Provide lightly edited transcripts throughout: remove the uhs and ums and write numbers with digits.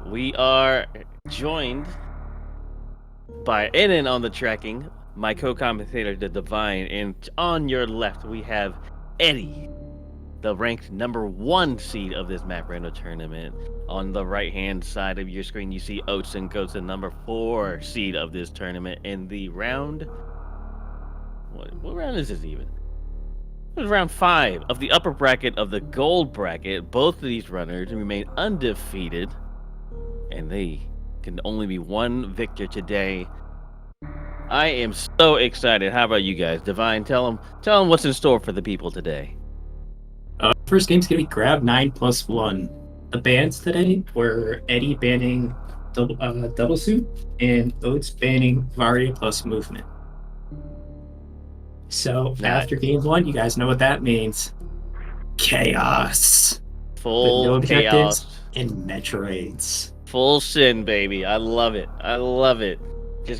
we are joined by in on the tracking, my co-commentator, the Divine, and on your left we have Eddie, the ranked #1 seed of this Map Rando tournament. On the right-hand side of your screen, you see Oatsngoats, the #4 seed of this tournament. In the round, what round is this even? It was round 5 of the upper bracket of the gold bracket. Both of these runners remain undefeated, and they can only be one victor today. I am so excited. How about you guys? Divine, tell them what's in store for the people today. First game's gonna be Grab 9+1. The bans today were Eddie banning double suit and Oats banning Varia plus movement. So after game 1, you guys know what that means. Chaos. Full with no objectives chaos. and Metroids. Full sin, baby. I love it. I love it. This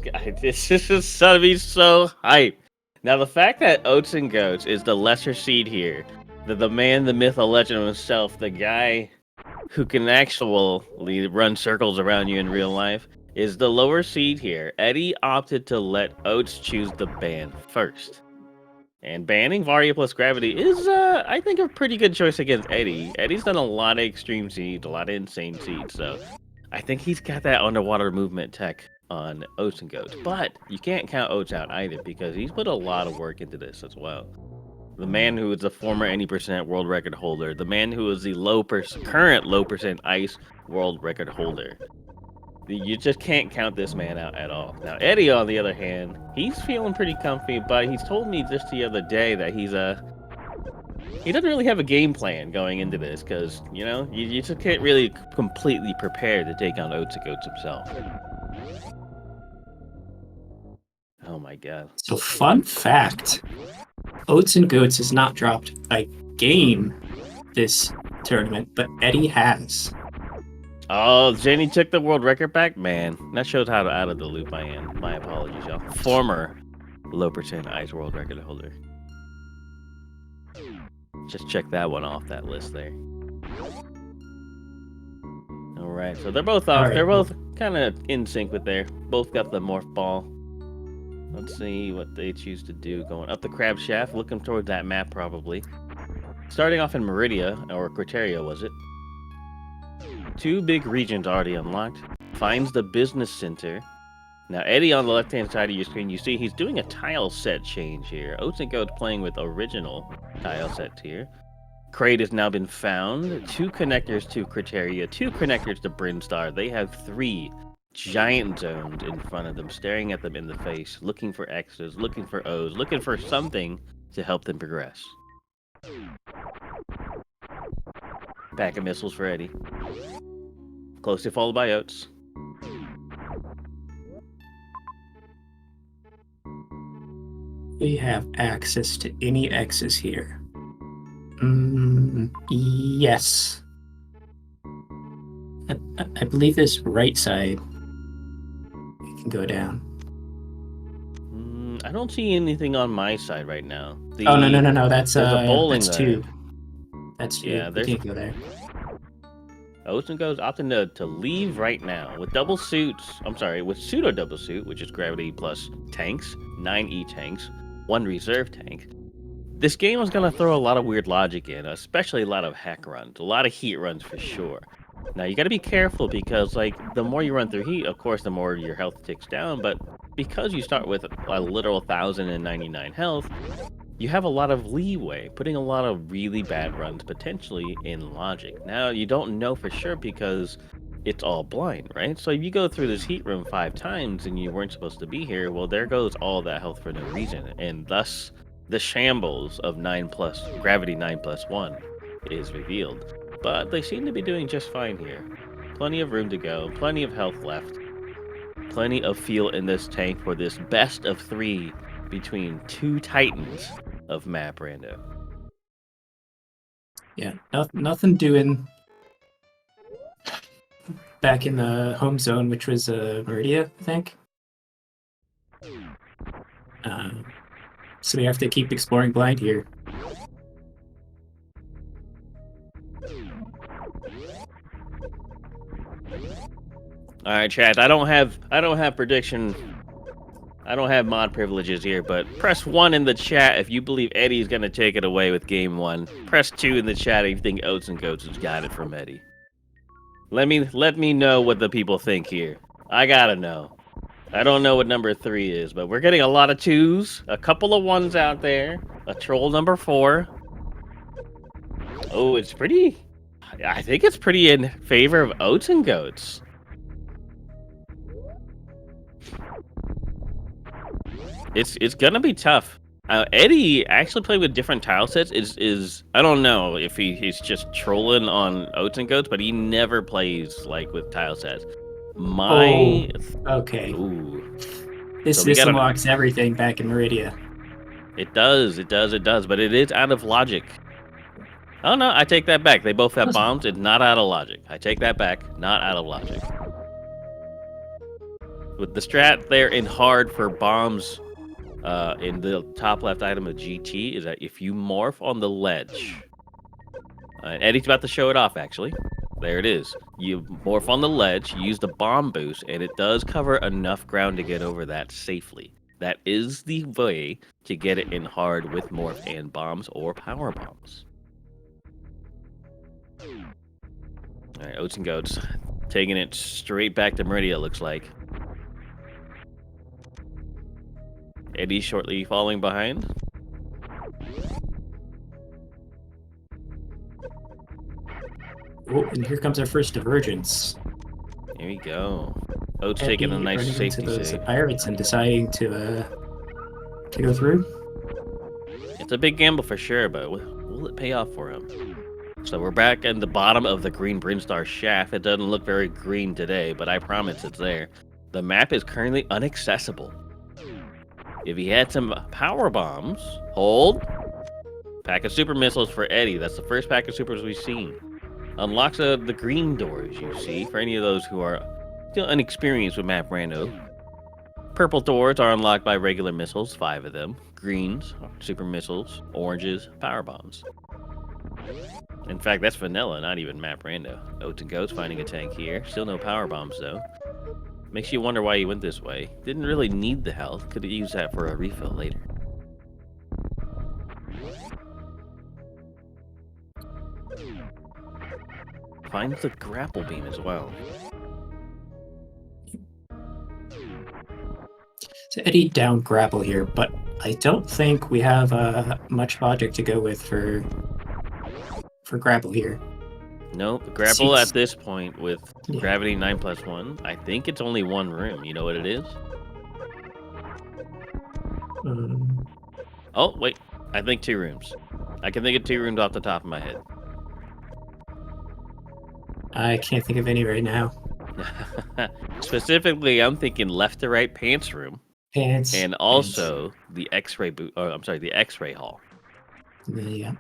is gonna be so hype. Now, the fact that Oatsngoats is the lesser seed here, the man, the myth, the legend himself, the guy who can actually run circles around you in real life, is the lower seed here. Eddie opted to let Oats choose the ban first. And banning Varia plus Gravity is, I think, a pretty good choice against Eddie. Eddie's done a lot of extreme seeds, a lot of insane seeds, so I think he's got that underwater movement tech on Oatsngoats. But you can't count Oats out either, because he's put a lot of work into this as well. The man who is the former any percent world record holder, the man who is the current low percent ice world record holder. You just can't count this man out at all. Now, Eddie, on the other hand, he's feeling pretty comfy, but he's told me just the other day that he doesn't really have a game plan going into this, because, you just can't really completely prepare to take on Oatsngoats himself. Oh my god. So fun fact, Oatsngoats has not dropped a game this tournament, but Eddie has. Oh, Jenny took the world record back? Man, that shows how out of the loop I am. My apologies, y'all. Former low percent ice world record holder. Just check that one off that list there. Alright, so they're both off. They're both kind of in sync with there. Both got the morph ball. Let's see what they choose to do. Going up the crab shaft, looking towards that map probably. Starting off in Meridia, or Quiteria was it? 2 big regions already unlocked. Finds the business center. Now, Eddie, on the left-hand side of your screen, you see he's doing a tile set change here. Oatsngoats playing with original tile sets here. Crate has now been found. 2 connectors to Criteria, 2 connectors to Brinstar. They have 3 giant zones in front of them, staring at them in the face, looking for X's, looking for O's, looking for something to help them progress. Pack of missiles for Eddie. Closely followed by Oats. We have access to any X's here. Yes. I believe this right side we can go down. I don't see anything on my side right now. Oh, no. That's a bowling that's there. 2. That's 2. Yeah, we can't go there. Oatsngoats opting to leave right now with double suits. I'm sorry, with pseudo double suit, which is gravity plus tanks, 9 E-tanks, 1 reserve tank. This game is going to throw a lot of weird logic in, especially a lot of hack runs, a lot of heat runs for sure. Now, you got to be careful because, the more you run through heat, of course, the more your health ticks down, but because you start with a literal 1,099 health, you have a lot of leeway, putting a lot of really bad runs potentially in logic. Now, you don't know for sure because it's all blind, right? So if you go through this heat room 5 times and you weren't supposed to be here, well, there goes all that health for no reason, and thus the shambles of gravity 9+1 is revealed. But they seem to be doing just fine here. Plenty of room to go, plenty of health left, plenty of fuel in this tank for this best of 3 between 2 titans of Map Rando. Yeah, nothing doing back in the home zone, which was Meridia, I think. So we have to keep exploring blind here. All right, chat. I don't have prediction. I don't have mod privileges here, but press 1 in the chat if you believe Eddie's gonna take it away with game 1. Press 2 in the chat if you think Oatsngoats has got it from Eddie. Let me know what the people think here. I gotta know. I don't know what number 3 is, but we're getting a lot of 2s, a couple of 1s out there, a troll number 4. Oh, it's pretty. I think it's pretty in favor of Oatsngoats. It's gonna be tough. Eddie actually playing with different tile sets is I don't know if he's just trolling on Oatsngoats, but he never plays like with tile sets. My okay. Ooh. This unlocks everything back in Meridia. It does, but it is out of logic. Oh no, I take that back. They both have bombs. It's not out of logic. I take that back. Not out of logic. With the strat there in hard for bombs, in the top left item of GT is that if you morph on the ledge, Eddie's about to show it off actually. There it is. You morph on the ledge, you use the bomb boost, and it does cover enough ground to get over that safely. That is the way to get it in hard with morph and bombs or power bombs. Alright, Oatsngoats taking it straight back to Meridia, looks like. Eddie shortly falling behind. Oh, and here comes our first divergence. Here we go. Oats taking a nice safety save. Pirates and deciding to go through. It's a big gamble for sure, but will it pay off for him? So we're back at the bottom of the green Brinstar shaft. It doesn't look very green today, but I promise it's there. The map is currently inaccessible. If he had some power bombs, hold. Pack of super missiles for Eddie. That's the first pack of supers we've seen. Unlocks the green doors, you see, for any of those who are still inexperienced with map rando. Purple doors are unlocked by regular missiles, 5 of them. Greens, super missiles. Oranges, power bombs. In fact, that's vanilla, not even map rando. Oatsngoats finding a tank here. Still no power bombs, though. Makes you wonder why he went this way. Didn't really need the health. Could have used that for a refill later. Finds the grapple beam as well. So Eddie down grapple here, but I don't think we have much logic to go with for grapple here. Nope, grapple at this point with gravity 9+1. I think it's only 1 room. You know what it is? Oh, wait. I think 2 rooms. I can think of 2 rooms off the top of my head. I can't think of any right now. Specifically, I'm thinking left to right pants room. Pants. And also the X-ray boot. Oh, I'm sorry, the X-ray hall. Yeah.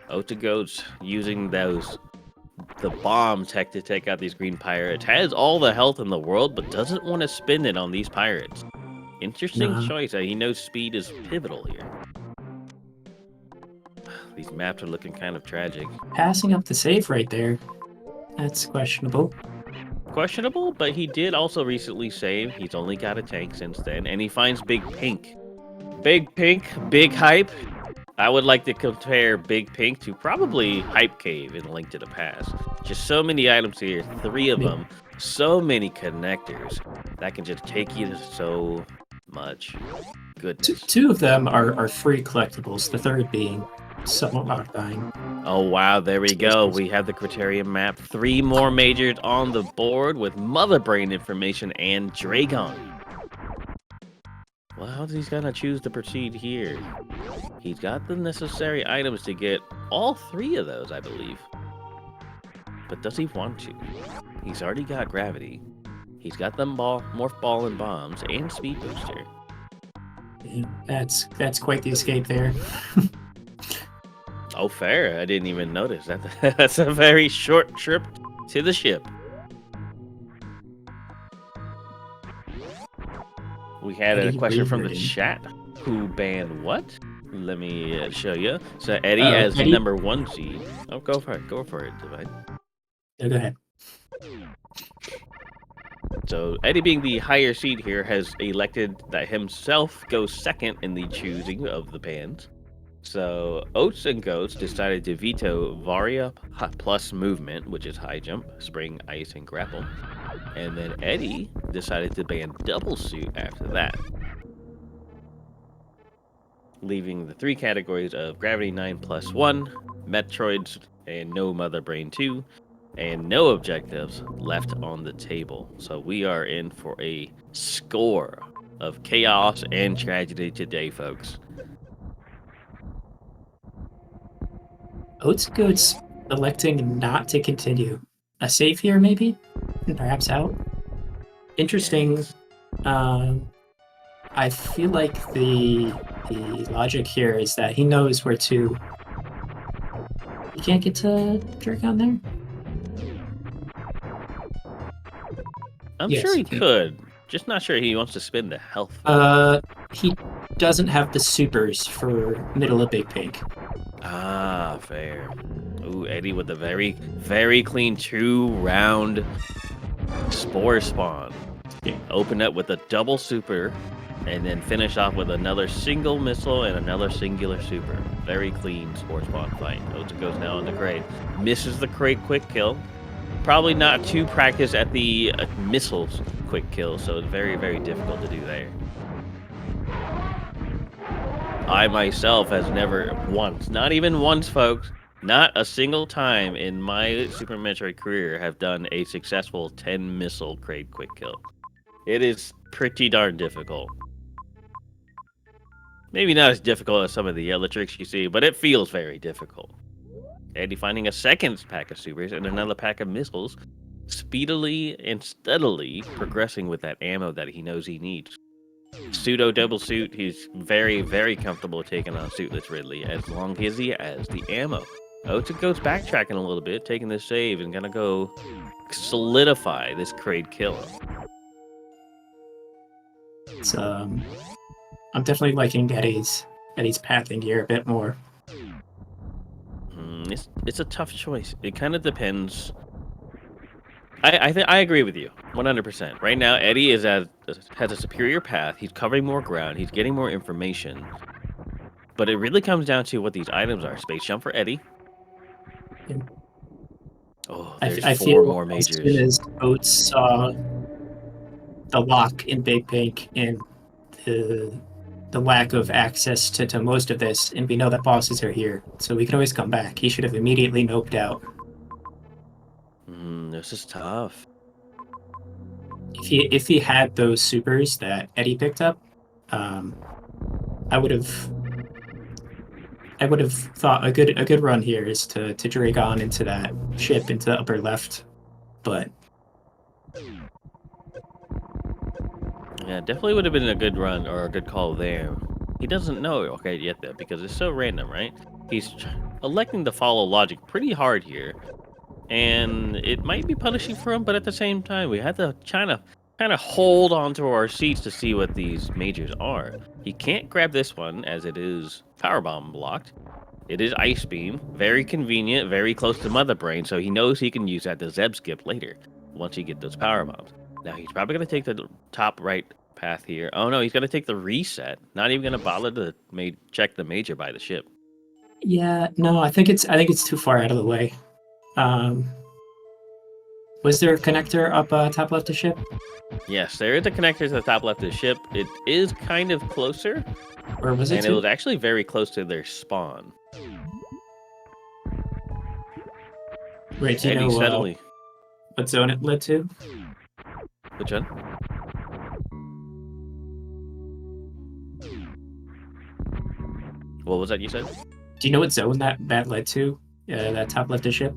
Oatsngoats using the bomb tech to take out these green pirates. Has all the health in the world, but doesn't want to spend it on these pirates. Interesting choice. He knows speed is pivotal here. These maps are looking kind of tragic. Passing up the safe right there. That's questionable. Questionable, but he did also recently save. He's only got a tank since then, and he finds Big Pink. Big Pink, big hype. I would like to compare Big Pink to probably Hype Cave in Link to the Past. Just so many items here, 3 of them, so many connectors that can just take you to so much goodness. 2 of them are free collectibles, the 3rd being somewhat modifying. Oh wow, there we go. We have the Criterion map. 3 more majors on the board with Mother Brain information and Dragon. Well, how's he gonna choose to proceed here? He's got the necessary items to get all 3 of those, I believe. But does he want to? He's already got gravity. He's got them morph ball and bombs and speed booster. Yeah, that's quite the escape there. Oh, fair. I didn't even notice that. That's a very short trip to the ship. We had a question from the chat. Who banned what? Let me show you. So Eddie as the Eddie? number 1 seed. Oh, go for it. Go for it, Divine. Yeah, go ahead. So Eddie, being the higher seed here, has elected that himself goes second in the choosing of the bands. So Oatsngoats decided to veto Varia plus movement, which is high jump, spring, ice, and grapple. And then Eddie decided to ban double suit after that, leaving the 3 categories of Gravity 9 plus 1, Metroids, and no Mother Brain 2, and no objectives left on the table. So we are in for a score of chaos and tragedy today, folks. Oatsgoats electing not to continue. A save here, maybe? And perhaps out? Interesting. Yes. I feel like the logic here is that he knows where to. He can't get to Drake on there? I'm Yes. sure he could. Just not sure he wants to spend the health. He doesn't have the supers for middle of Big Pink. Ah, fair. Ooh, Eddie with a very, very clean 2-round spore spawn. Yeah. Open up with a double super, and then finish off with another single missile and another singular super. Very clean spore spawn fight. Oaten goes now on the crate. Misses the crate quick kill. Probably not too practiced at the missiles quick kill, so it's very, very difficult to do there. I myself has never once, not even once, folks, not a single time in my Super Metroid career have done a successful 10 missile crate quick kill. It is pretty darn difficult. Maybe not as difficult as some of the other tricks you see, but it feels very difficult. Eddie finding a second pack of supers and another pack of missiles, speedily and steadily progressing with that ammo that he knows he needs. Pseudo double suit, he's very, very comfortable taking on suitless Ridley as long as he has the ammo. Oatsngoats backtracking a little bit, taking this save and gonna go solidify this crate kill. It's, I'm definitely liking Eddie's pathing here a bit more. It's a tough choice. It kind of depends. I agree with you 100%. Right now, Eddie has a superior path. He's covering more ground. He's getting more information. But it really comes down to what these items are. Space jump for Eddie. Yeah. Oh, there's I 4 feel more as majors. soon as Oats saw the lock in Big Pink and the lack of access to most of this, and we know that bosses are here, so we can always come back. He should have immediately noped out. This is tough. If he had those supers that Eddie picked up, I would have thought a good run here is to drag on into that ship into the upper left, but Yeah, definitely would have been a good run or a good call there. He doesn't know yet though, because it's so random, right? He's electing to follow logic pretty hard here, and it might be punishing for him, but at the same time, we have to kind of hold on to our seats to see what these majors are. He can't grab this one as it is power bomb blocked. It is ice beam, very convenient, very close to Mother Brain, so he knows he can use that to Zeb skip later once he get those power bombs. Now he's probably gonna take the top right path here. Oh no, he's gonna take the reset. Not even gonna bother to check the major by the ship. yeah, no, I think it's too far out of the way. Was there a connector up top left of ship? Yes, there is a connector to the top left of the ship. It is kind of closer, Or was it and it was actually very close to their spawn. Wait, do you Eddie know steadily. what zone it led to? Which one? What was that you said? Do you know what zone that led to? That top left of ship?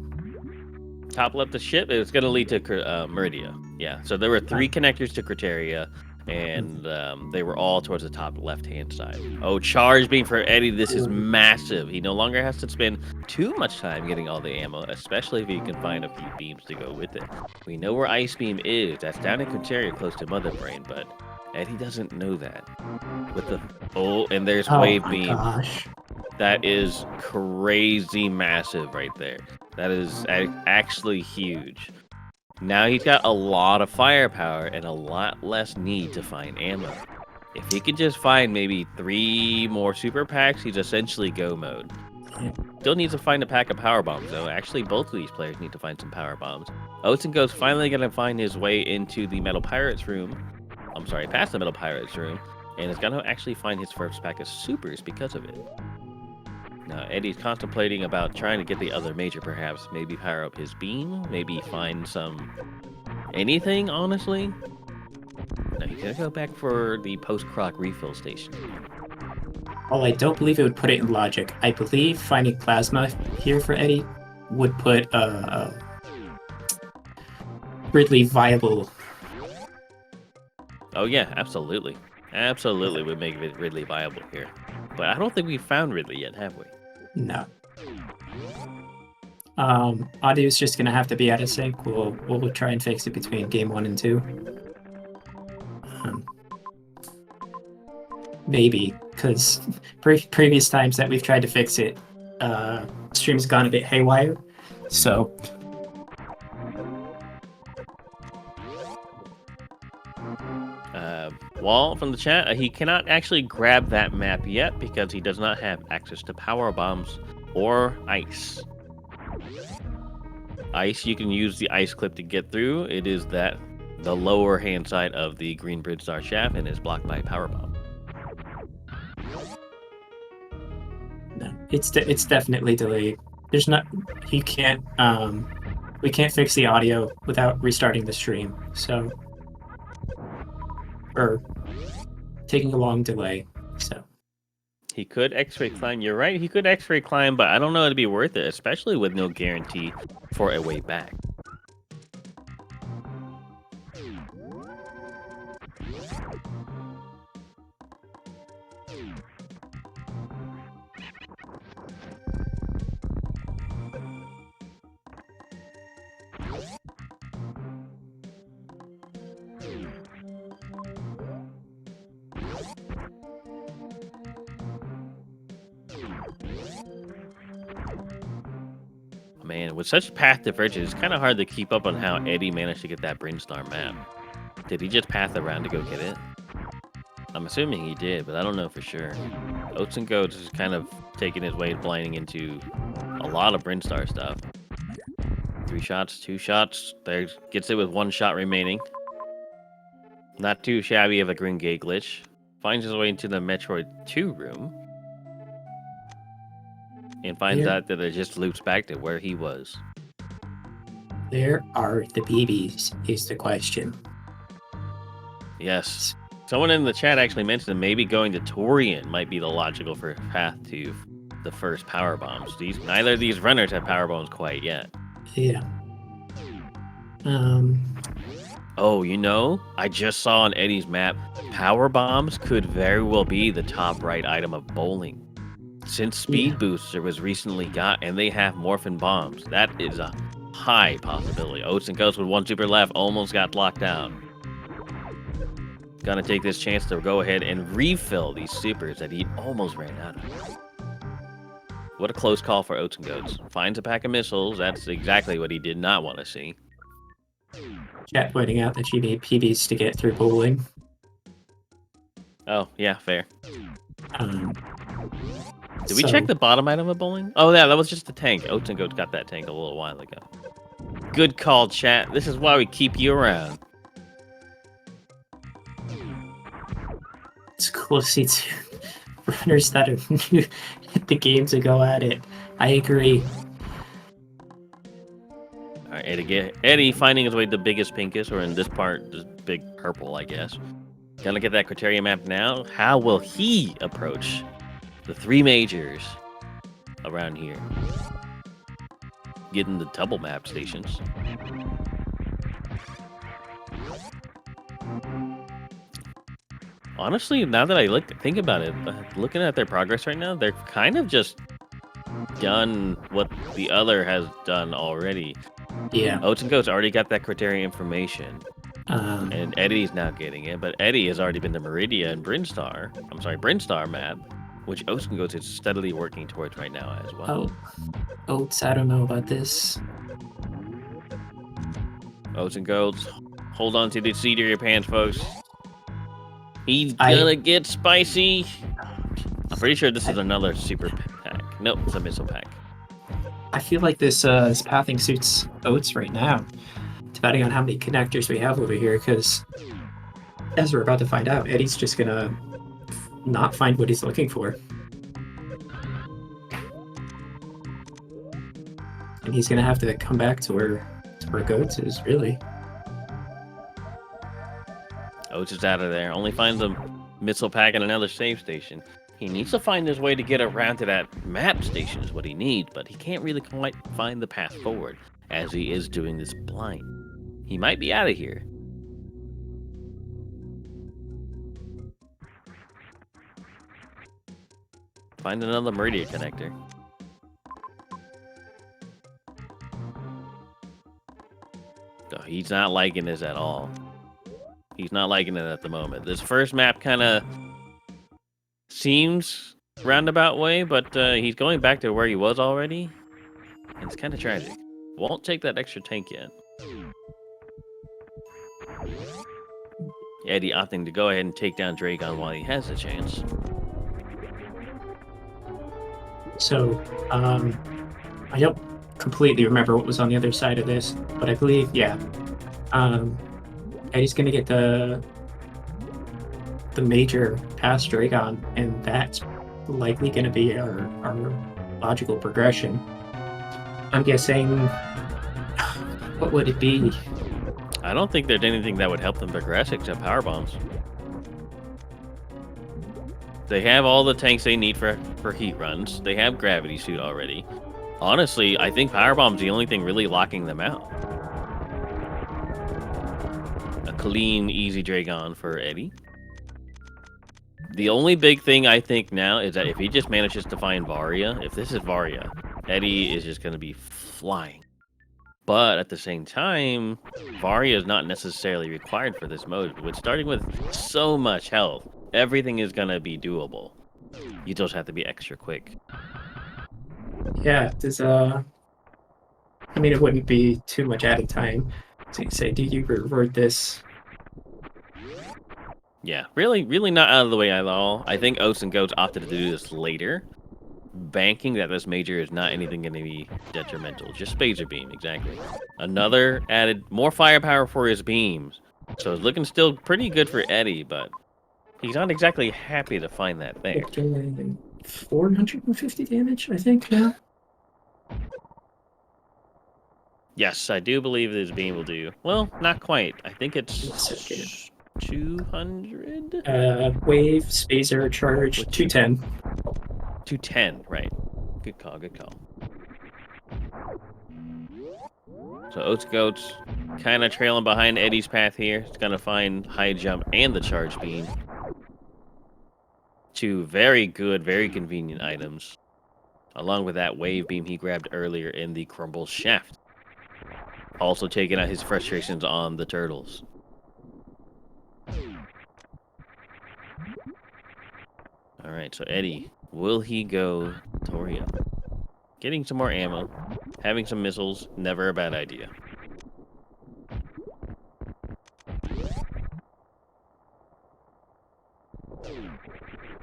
Top left of ship, it was going to lead to Meridia. Yeah, so there were 3 connectors to Criteria, and they were all towards the top left-hand side. Oh, charge beam for Eddie. This is massive. He no longer has to spend too much time getting all the ammo, especially if he can find a few beams to go with it. We know where Ice Beam is. That's down in Criteria, close to Mother Brain, but Eddie doesn't know that. With the and there's Oh wave my beam. gosh. That is crazy massive right there. That is actually huge. Now he's got a lot of firepower and a lot less need to find ammo. If he could just find maybe 3 more super packs, he's essentially go mode. Yeah. Still needs to find a pack of power bombs, though. Actually, both of these players need to find some power bombs. Oatsngoats finally going to find his way into the Metal Pirates room. I'm sorry, past the Metal Pirates room. And is going to actually find his first pack of supers because of it. Now, Eddie's contemplating about trying to get the other major, perhaps. Maybe power up his beam. Maybe find some... anything, honestly. Now, he's going to go back for the post-croc refill station. Well, I don't believe it would put it in logic. I believe finding plasma here for Eddie would put Ridley viable. Oh, yeah, absolutely. Absolutely would make Ridley viable here. But I don't think we've found Ridley yet, have we? No. Audio's just gonna have to be out of sync. We'll try and fix it between game 1 and 2. Maybe, because previous times that we've tried to fix it, stream's gone a bit haywire. So Wall from the chat, he cannot actually grab that map yet because he does not have access to power bombs or ice. Ice, you can use the ice clip to get through. It is the lower hand side of the green bridge star shaft and is blocked by power bomb. no, it's definitely delayed. There's not we can't fix the audio without restarting the stream. So or taking a long delay. So he could X-ray climb. You're right. He could X-ray climb, but I don't know it'd be worth it, especially with no guarantee for a way back. Man, with such path divergence, it's kind of hard to keep up on how Eddie managed to get that Brinstar map. Did he just path around to go get it? I'm assuming he did, but I don't know for sure. Oatsngoats is kind of taking his way blinding into a lot of Brinstar stuff. 3 shots, 2 shots. There, gets it with 1 shot remaining. Not too shabby of a green gate glitch. Finds his way into the Metroid 2 room. And finds out that it just loops back to where he was. Where are the BBs is the question. Yes. Someone in the chat actually mentioned that maybe going to Torian might be the logical path to the first power bombs. Neither of these runners have power bombs quite yet. Yeah. Oh, you know, I just saw on Eddie's map, power bombs could very well be the top right item of bowling. Since Speed Booster was recently got and they have Morphin Bombs, that is a high possibility. Oatsngoats with 1 super left almost got locked out. Gonna take this chance to go ahead and refill these supers that he almost ran out of. What a close call for Oatsngoats. Finds a pack of missiles. That's exactly what he did not want to see. Chat pointing out that she made PBs to get through bowling. Oh, yeah, fair. Did we check the bottom item of bowling? Oh, yeah, that was just the tank. Oatsngoats got that tank a little while ago. Good call, chat. This is why we keep you around. It's cool to see 2 runners that are new at the game to go at it. I agree. All right, Eddie finding his way to the biggest pinkest, or in this part, the big purple, I guess. Gonna get that criteria map now. How will he approach the 3 majors around here? Getting the double map stations. Honestly, now that I think about it, looking at their progress right now, they're kind of just done what the other has done already. Yeah. Oatsngoats already got that criteria information. And Eddie's now getting it, but Eddie has already been to Meridia and Brinstar map, which Oatsngoats is steadily working towards right now as well. Oats, I don't know about this. Oatsngoats, hold on to the seat of your pants, folks. He's gonna get spicy. I'm pretty sure this is another super pack. Nope, it's a missile pack. I feel like this pathing suits Oats right now, depending on how many connectors we have over here, because as we're about to find out, Eddie's just gonna not find what he's looking for. And he's gonna have to come back to where Goats is, really. Oats is out of there. Only finds a missile pack and another save station. He needs to find his way to get around to that map station is what he needs, but he can't really quite find the path forward, as he is doing this blind. He might be out of here. Find another Meridia connector. Oh, he's not liking this at all. He's not liking it at the moment. This first map kind of seems roundabout way, but he's going back to where he was already. And it's kind of tragic. Won't take that extra tank yet. Eddie opting to go ahead and take down Dragon while he has the chance. So, I don't completely remember what was on the other side of this, but I believe, yeah. Eddie's gonna get the major past Dragon, and that's likely gonna be our logical progression. I'm guessing, what would it be? I don't think there's anything that would help them progress except power bombs. They have all the tanks they need for heat runs. They have gravity suit already. Honestly, I think power bomb's the only thing really locking them out. A clean, easy Dragon for Eddie. The only big thing I think now is that if he just manages to find Varia, if this is Varia, Eddie is just going to be flying. But at the same time, Varia is not necessarily required for this mode. With starting with so much health, everything is going to be doable. You just have to be extra quick. Yeah, there's I mean, it wouldn't be too much added time to say, do you revert this? Yeah, really not out of the way at all. I think Oatsngoats opted to do this later, banking that this major is not anything going to be detrimental. Just Phaser Beam, exactly. Another added more firepower for his beams. So it's looking still pretty good for Eddie, but he's not exactly happy to find that thing. 450 damage, I think, now. Yes, I do believe this beam will do. Well, not quite. I think it's 200? Wave, Spacer, Charge, 210. 210, right. Good call, good call. So Oatsngoats kind of trailing behind Eddie's path here. It's going to find high jump and the charge beam. Two very good, very convenient items. Along with that wave beam he grabbed earlier in the crumble shaft. Also taking out his frustrations on the turtles. Alright, so Eddie, will he go Toria? Getting some more ammo, having some missiles, never a bad idea.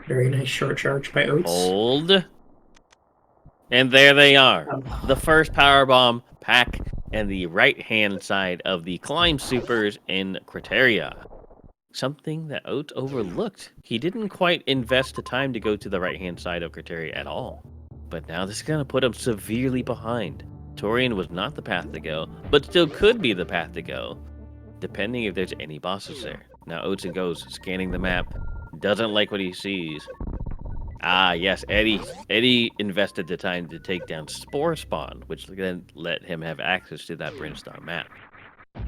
Very nice short charge by Oats. Hold. And there they are. The first power bomb pack and the right-hand side of the climb supers in Criteria. Something that Oats overlooked. He didn't quite invest the time to go to the right-hand side of Criteria at all. But now this is going to put him severely behind. Torian was not the path to go, but still could be the path to go, depending if there's any bosses there. Now Oatsngoats scanning the map, doesn't like what he sees. Ah, yes, Eddie invested the time to take down Spore Spawn, which then let him have access to that Brinstar map.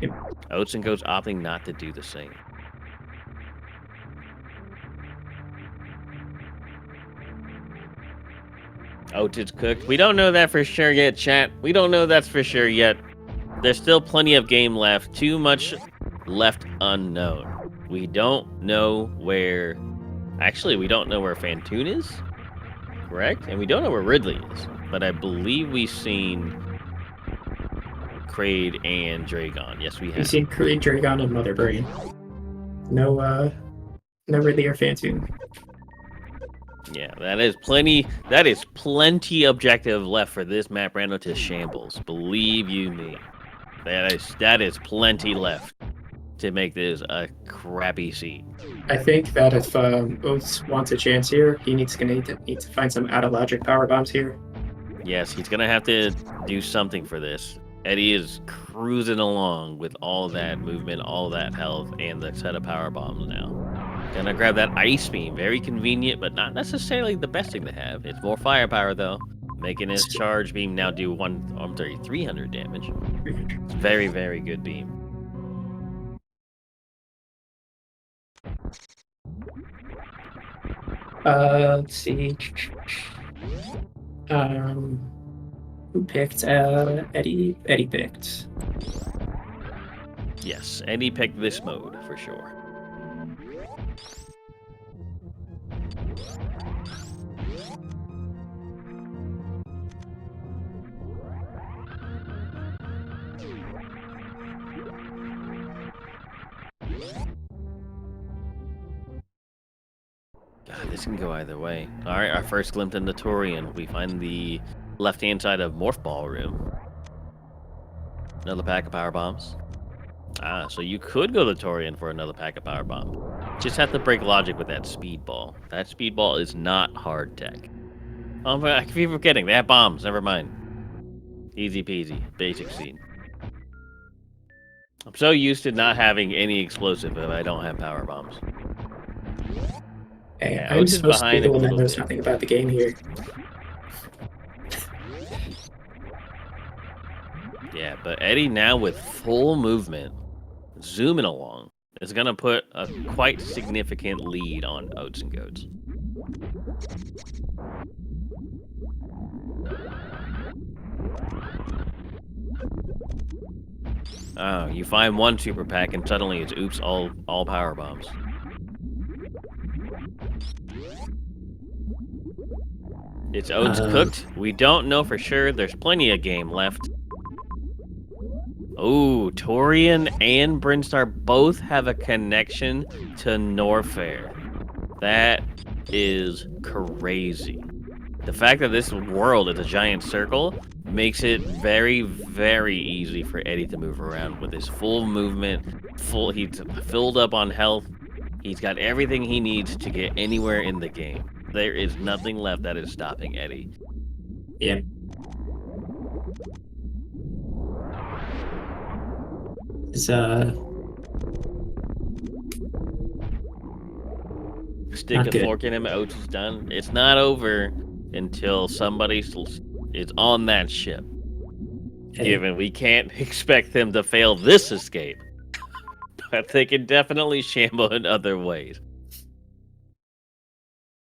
Yep. Oatsngoats opting not to do the same. Oats is cooked. We don't know that for sure yet, chat. We don't know that's for sure yet. There's still plenty of game left. Too much left unknown. We don't know where... Actually, we don't know where Fantoon is, correct? And we don't know where Ridley is. But I believe we've seen Kraid and Dragon. Yes, we have. We've seen Kraid, Dragon, and Mother Brain. No Ridley or Fantoon. Yeah, that is plenty. That is plenty objective left for this map Rando to shambles. Believe you me. That is plenty left to make this a crappy seed. I think that if Oats wants a chance here, he need to find some out of logic power bombs here. Yes, he's gonna have to do something for this. Eddie is cruising along with all that movement, all that health, and the set of power bombs now. Gonna grab that ice beam. Very convenient, but not necessarily the best thing to have. It's more firepower though, making his charge beam now do 300 damage. It's very, very good beam. Let's see. Who picked? Eddie. Eddie picked. Yes, Eddie picked this mode for sure. God, this can go either way. All right, our first glimpse into Torian. We find the left-hand side of Morph Ballroom. Another pack of power bombs. Ah, so you could go to Torian for another pack of power bombs. Just have to break logic with that speedball. That speedball is not hard tech. Oh, I keep forgetting. They have bombs. Never mind. Easy peasy. Basic scene. I'm so used to not having any explosive if I don't have power bombs. Hey, Yeah, I'm Oats is supposed to be behind the a one that little knows bit. nothing about the game here. Yeah, but Eddie now with full movement, zooming along, is going to put a quite significant lead on Oatsngoats. Oh, you find one super pack and suddenly it's oops, all power bombs. It's Oats cooked. We don't know for sure. There's plenty of game left. Oh, Torian and Brinstar both have a connection to Norfair. That is crazy. The fact that this world is a giant circle makes it very, very easy for Eddie to move around with his full movement. He's filled up on health. He's got everything he needs to get anywhere in the game. There is nothing left that is stopping Eddie. Yeah. Stick a fork in him, Oats is done. It's not over until somebody is on that ship. Hey. Given we can't expect them to fail this escape. But they can definitely shamble in other ways.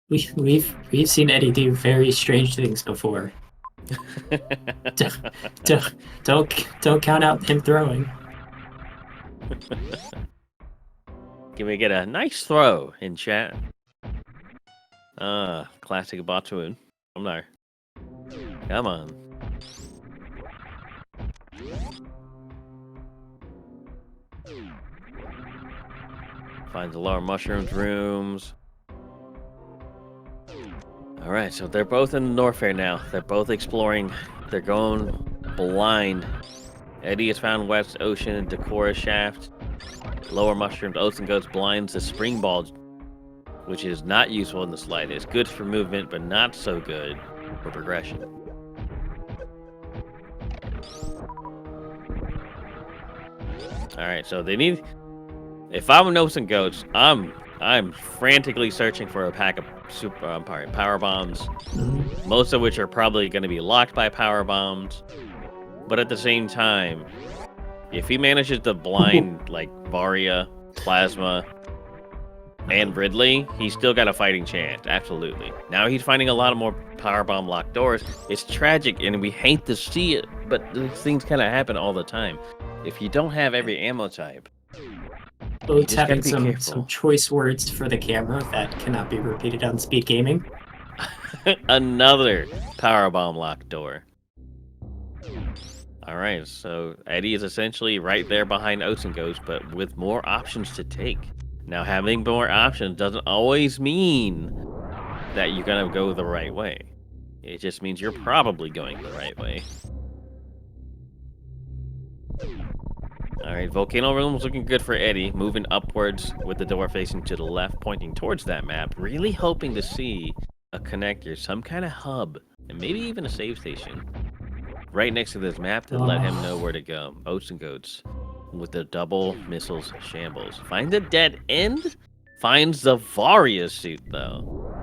We've seen Eddie do very strange things before. Don't count out him throwing. Can we get a nice throw in chat? Classic Batuun. Come there. Come on. Finds the lower mushrooms rooms. Alright, so they're both in the Norfair now. They're both exploring. They're going blind. Eddie has found West Ocean Decora Shaft. Lower mushrooms, Oatsngoats blinds the spring ball, which is not useful in the slightest. Good for movement, but not so good for progression. Alright, so they need... If I'm Oatsngoats, I'm frantically searching for a pack of power bombs, most of which are probably going to be locked by power bombs. But at the same time, if he manages to blind like Varia, Plasma, and Ridley, he's still got a fighting chance. Absolutely. Now he's finding a lot of more power bomb locked doors. It's tragic, and we hate to see it, but these things kind of happen all the time. If you don't have every ammo type, Oats just gotta having be some careful. choice words for the camera that cannot be repeated on Speed Gaming. Another powerbomb locked door. All right, so Eddie is essentially right there behind Oatsngoats, but with more options to take. Now, having more options doesn't always mean that you're gonna go the right way. It just means you're probably going the right way. All right, Volcano Room was looking good for Eddie, moving upwards with the door facing to the left, pointing towards that map, really hoping to see a connector, some kind of hub, and maybe even a save station right next to this map to let him know where to go. Oatsngoats with the double missiles shambles. Find a dead end? Finds the Varia suit, though,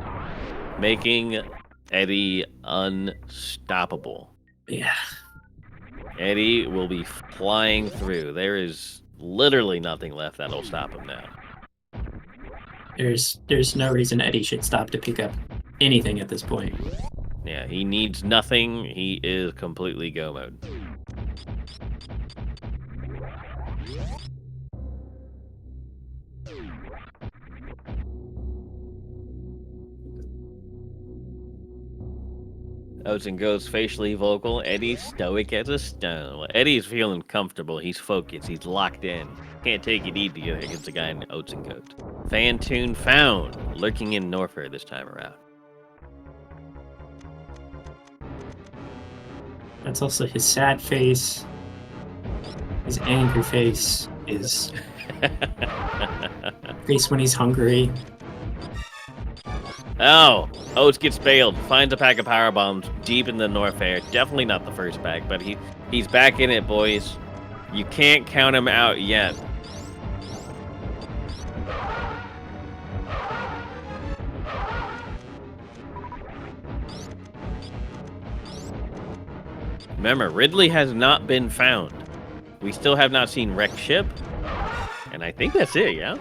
making Eddie unstoppable. Yeah. Eddie will be flying through. There is literally nothing left that'll stop him now. There's no reason Eddie should stop to pick up anything at this point. Yeah, he needs nothing. He is completely go mode. Oatsngoats facially vocal. Eddie's stoic as a stone. Well, Eddie's feeling comfortable. He's focused. He's locked in. Can't take it easy against a guy in Oatsngoats. Fantoon found, lurking in Norfair this time around. That's also his sad face, his angry face, his face when he's hungry. Oh, Oats gets bailed. Finds a pack of power bombs deep in the Norfair. Definitely not the first pack, but he's back in it, boys. You can't count him out yet. Remember, Ridley has not been found. We still have not seen wrecked ship. And I think that's it, yeah?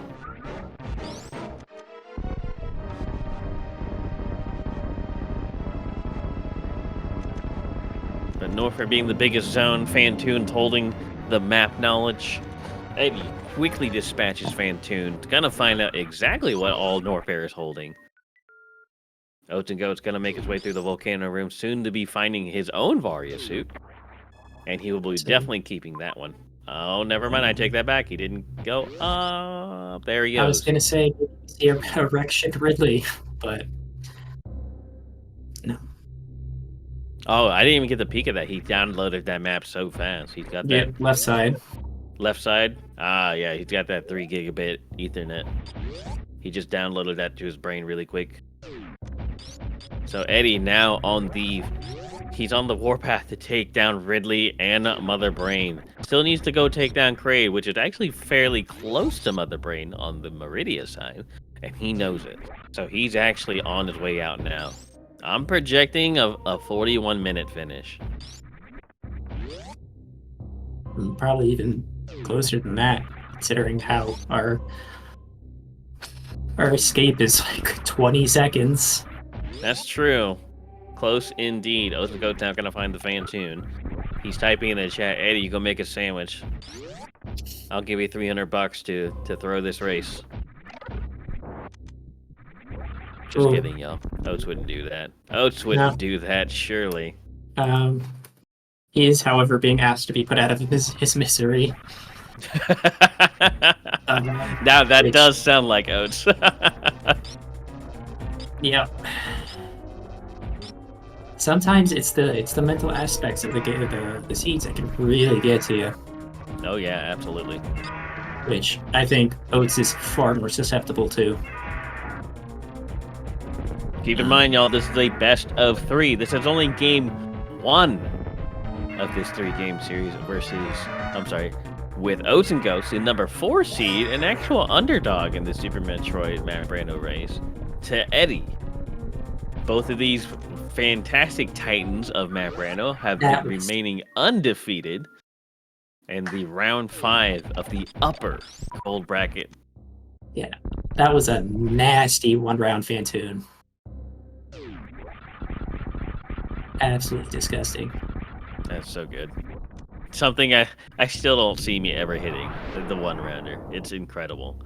But Norfair being the biggest zone, Fantoon's holding the map knowledge. Eddie quickly dispatches Fantoon to kind of find out exactly what all Norfair is holding. Oatsngoats gonna make his way through the volcano room, soon to be finding his own Varia suit. And he will be definitely keeping that one. Oh, never mind, I take that back. He didn't go up. There he goes. I was gonna say a wrecked Ridley, but no. Oh, I didn't even get the peek of that. He downloaded that map so fast. He's got that. Yeah, left side. Left side? Ah, yeah, he's got that 3 gigabit Ethernet. He just downloaded that to his brain really quick. So Eddie now he's on the warpath to take down Ridley and Mother Brain. Still needs to go take down Kraid, which is actually fairly close to Mother Brain on the Meridia side, and he knows it. So he's actually on his way out now. I'm projecting a 41-minute finish. Probably even closer than that, considering how our escape is like 20 seconds. That's true. Close indeed. Oatsngoats now gonna find the Fantoon. He's typing in the chat, Eddie, you go make a sandwich. I'll give you $300 to throw this race. Just kidding, y'all. Oats wouldn't do that. Oats wouldn't do that, surely. He is, however, being asked to be put out of his misery. Now that does sound like Oats. Yeah. Sometimes it's the mental aspects of the seeds that can really get to you. Oh yeah, absolutely. Which I think Oats is far more susceptible to. Keep in mind, y'all, this is a best of 3. This is only game 1 of this 3-game series with Oatsngoats, the number 4 seed, an actual underdog in the Super Metroid Map Rando race, to Eddie. Both of these fantastic titans of Map Rando have been remaining undefeated in the round 5 of the upper gold bracket. Yeah, that was a nasty one-round Fantoon. Absolutely disgusting. That's so good. something I still don't see me ever hitting the one rounder. It's incredible.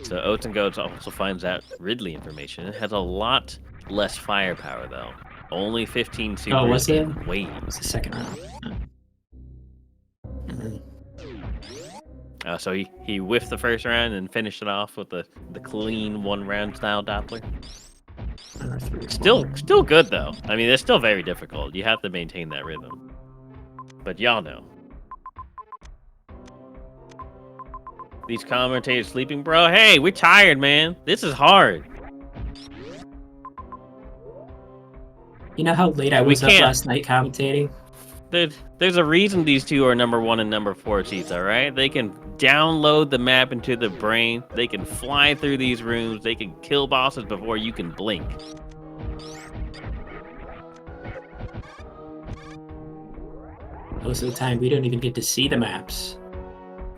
So Oats and Goats also finds out Ridley information. It has a lot less firepower though. Only 15 supers. Oh, was it? And waves. It's the second round. So he whiffed the first round and finished it off with the clean one round style Doppler. Still good though. I mean, it's still very difficult. You have to maintain that rhythm. But y'all know. These commentators sleeping, bro. Hey, we're tired, man. This is hard. You know how late I was up last night commentating? There's a reason these two are number 1 and number 4 seeds, all right? They can download the map into the brain. They can fly through these rooms. They can kill bosses before you can blink. Most of the time, we don't even get to see the maps.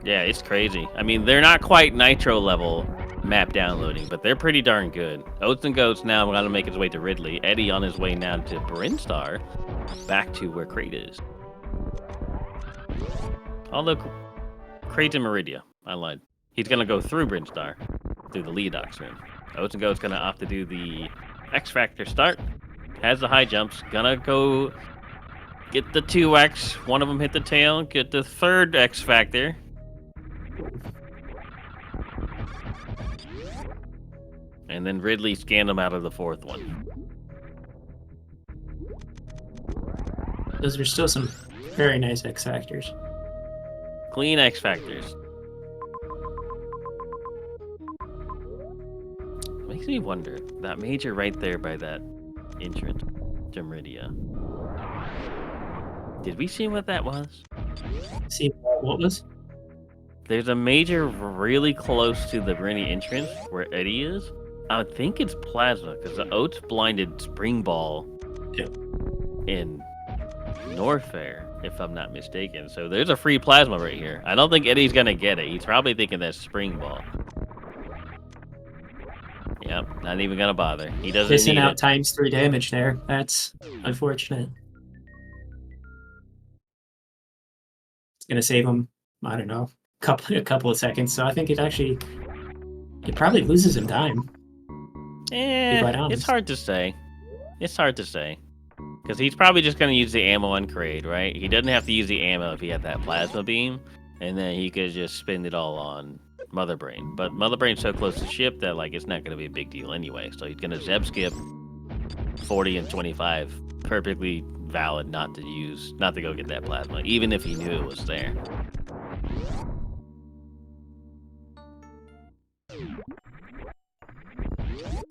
Yeah, it's crazy. I mean, they're not quite Nitro level map downloading, but they're pretty darn good. Oats and Goats now got to make his way to Ridley. Eddie on his way now to Brinstar, back to where Crate is. Although Crate's in Meridia. I lied. He's going to go through Brinstar, through the Leodox room. Oats and Goats going to opt to do the X Factor start. Has the high jumps. Gonna go get the 2X. One of them hit the tail. Get the third X Factor. And then Ridley scanned him out of the fourth one. Those are still some very nice X Factors. Clean X Factors. Makes me wonder, that major right there by that entrance to Meridia. Did we see what that was? See what was? There's a major really close to the Meridia entrance where Eddie is. I think it's Plasma, because the Oats blinded Spring Ball in Norfair, if I'm not mistaken. So there's a free Plasma right here. I don't think Eddie's going to get it. He's probably thinking that's Spring Ball. Yep, not even going to bother. He doesn't Missing need out it. times 3 damage there. That's unfortunate. It's going to save him, I don't know, a couple of seconds. So I think it probably loses him time. It's hard to say. It's hard to say. Because he's probably just going to use the ammo on Kraid, right? He doesn't have to use the ammo if he had that plasma beam. And then he could just spend it all on Mother Brain. But Mother Brain's so close to ship that like it's not going to be a big deal anyway. So he's going to Zeb skip 40 and 25. Perfectly valid not to go get that plasma, even if he knew it was there.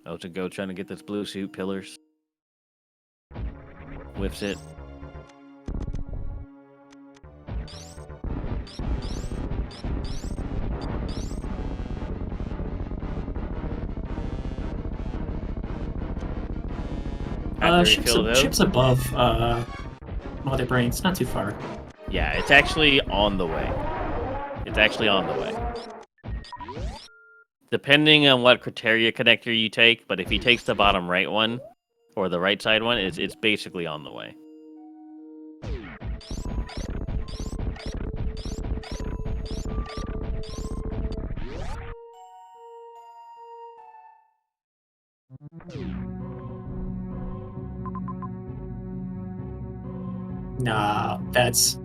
Oh, to go trying to get this blue suit pillars. Whiffs it. Ship's above Mother Brain. It's not too far. Yeah, it's actually on the way. Depending on what criteria connector you take, but if he takes the bottom right one, or the right side one, it's basically on the way. Nah, that's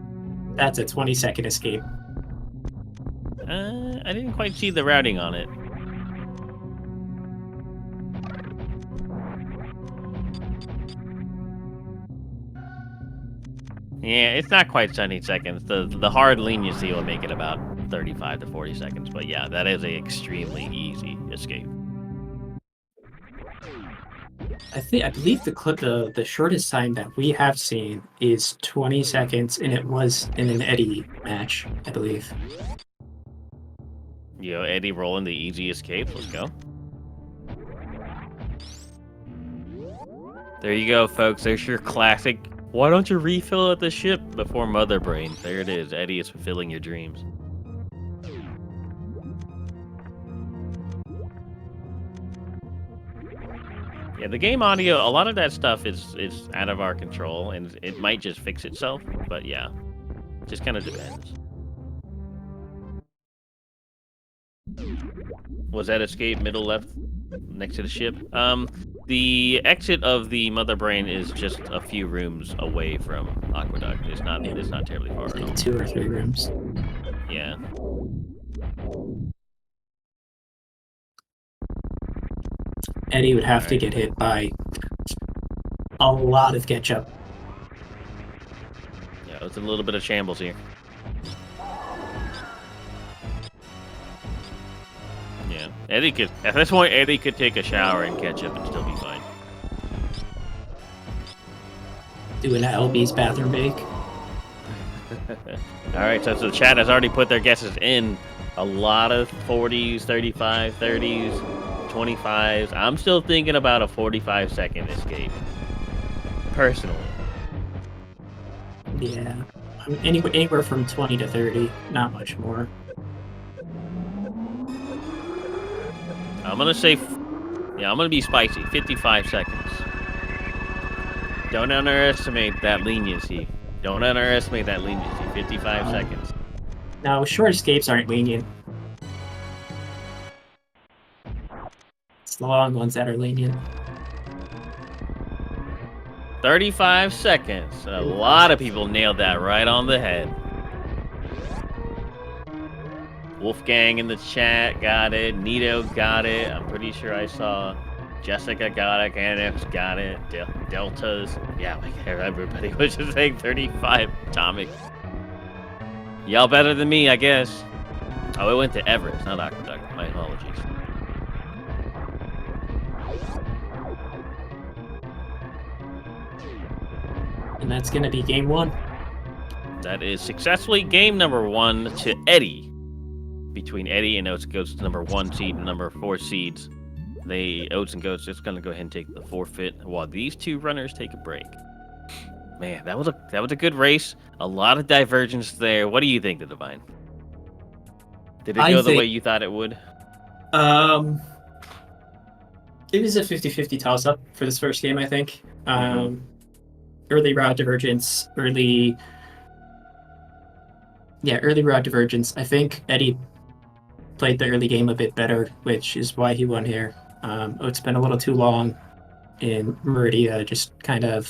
a 20-second escape. I didn't quite see the routing on it. Yeah, it's not quite 70 seconds. The hard leniency will make it about 35 to 40 seconds. But yeah, that is a extremely easy escape. I believe the shortest time that we have seen is 20 seconds, and it was in an Eddie match, I believe. Yo, Eddie rolling the easy escape. Let's go. There you go, folks. There's your classic. Why don't you refill at the ship before Mother Brain? There it is. Eddie is fulfilling your dreams. Yeah, the game audio, a lot of that stuff is out of our control, and it might just fix itself, but yeah. Just kind of depends. Was that escape middle left next to the ship? The exit of the mother brain is just a few rooms away from Aqueduct. It's not terribly far at all. Like 2 or 3 rooms. Yeah. Eddie would have to get hit by a lot of ketchup. Yeah, it's a little bit of shambles here. Yeah, Eddie could. At this point, Eddie could take a shower and catch up and still be fine. Doing an LB's bathroom bake. All right, so the chat has already put their guesses in. A lot of 40s, 35, 30s, 25s. I'm still thinking about a 45-second escape. Personally. Yeah. Anywhere from 20 to 30, not much more. I'm gonna say, yeah, I'm gonna be spicy. 55 seconds. Don't underestimate that leniency. Don't underestimate that leniency. 55 seconds. No, short escapes aren't lenient. It's the long ones that are lenient. 35 seconds. A lot of people nailed that right on the head. Wolfgang in the chat got it. Nito got it. I'm pretty sure I saw Jessica got it. Annex got it. Deltas. Yeah, like everybody was just saying 35. Atomic. Y'all better than me, I guess. Oh, it went to Everest, not Aqueduct. My apologies. And that's going to be game 1. That is successfully game number 1 to Eddie. Between Eddie and Oatsngoats, number 1 seed and number 4 seeds. Oatsngoats just going to go ahead and take the forfeit while these 2 runners take a break. Man, that was a good race. A lot of divergence there. What do you think, The Divine? Did it go the way you thought it would? It was a 50-50 toss-up for this first game, I think. Early route divergence, early route divergence. I think Eddie played the early game a bit better, which is why he won here. Oats spent a little too long in Meridia, just kind of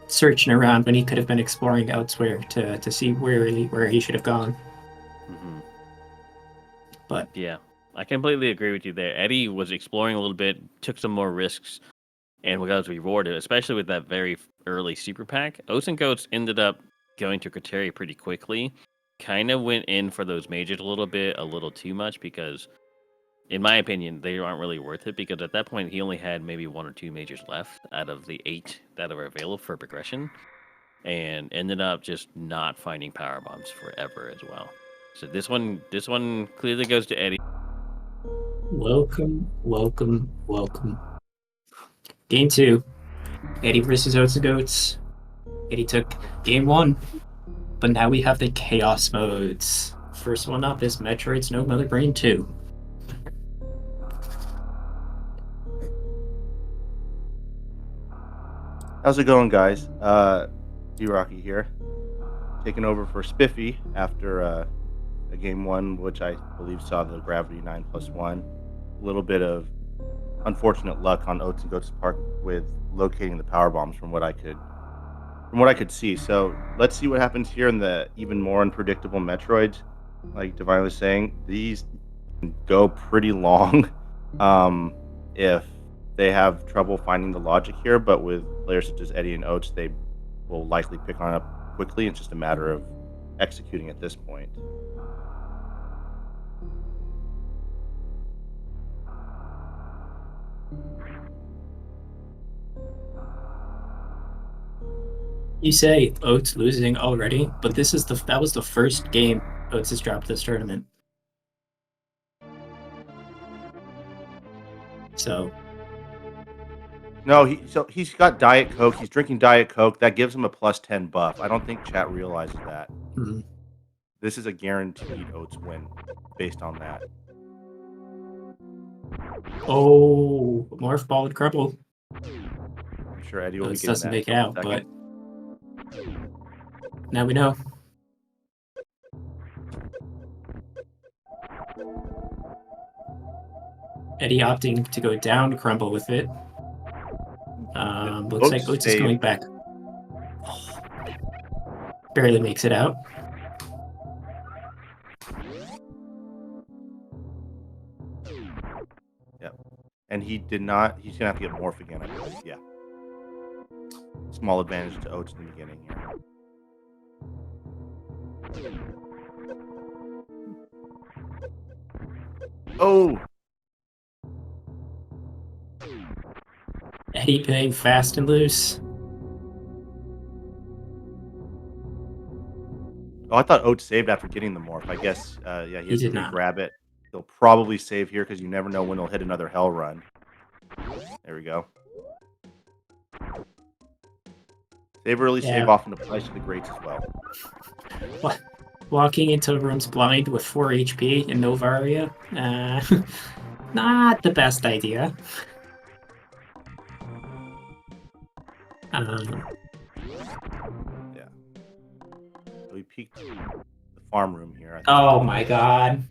searching around when he could have been exploring elsewhere to see where he should have gone. But yeah, I completely agree with you there. Eddie was exploring a little bit, took some more risks, and was rewarded, especially with that very early super pack. Oatsngoats ended up going to Criteria pretty quickly. Kind of went in for those majors a little too much, because, in my opinion, they aren't really worth it, because at that point he only had maybe 1 or 2 majors left out of the 8 that are available for progression, and ended up just not finding power bombs forever as well. So this one clearly goes to Eddie. Welcome. Game 2, Eddie versus Oatsngoats. Eddie took game 1, but now we have the chaos modes. First one up is Metroid's No Mother Brain 2. How's it going, guys? D-Rocky here, taking over for Spiffy after a game 1, which I believe saw the Gravity 9+1. A little bit of unfortunate luck on Oatsngoats' part with locating the power bombs from what I could see. So let's see what happens here in the even more unpredictable Metroids. Like Divine was saying, these can go pretty long if they have trouble finding the logic here, but with players such as Eddie and Oats, they will likely pick on it up quickly. It's just a matter of executing at this point. You say Oats losing already, but that was the first game Oats has dropped this tournament. So No, he's got Diet Coke. He's drinking Diet Coke. That gives him a +10 buff. I don't think chat realizes that. This is a guaranteed Oats win based on that. Oh, Morph Ball and Crumble. I'm sure Eddie will be Oats getting doesn't that make in out, a but second. Now we know. Eddie opting to go down, crumble with it. Looks like Oats is save. going back. Barely makes it out. And he did not. He's gonna have to get morph again, I believe. Yeah. Small advantage to Oats in the beginning here. Oh, Eddie playing fast and loose. oh! I thought Oats saved after getting the morph. I guess, yeah, he has to did not. grab it. He'll probably save here because you never know when he'll hit another hell run. There we go. Save early, Yeah. save often applies to the greats as well. Walking into rooms blind with 4 HP and no Varia. Not the best idea. Yeah. So we peeked the farm room here. I think. Oh my god.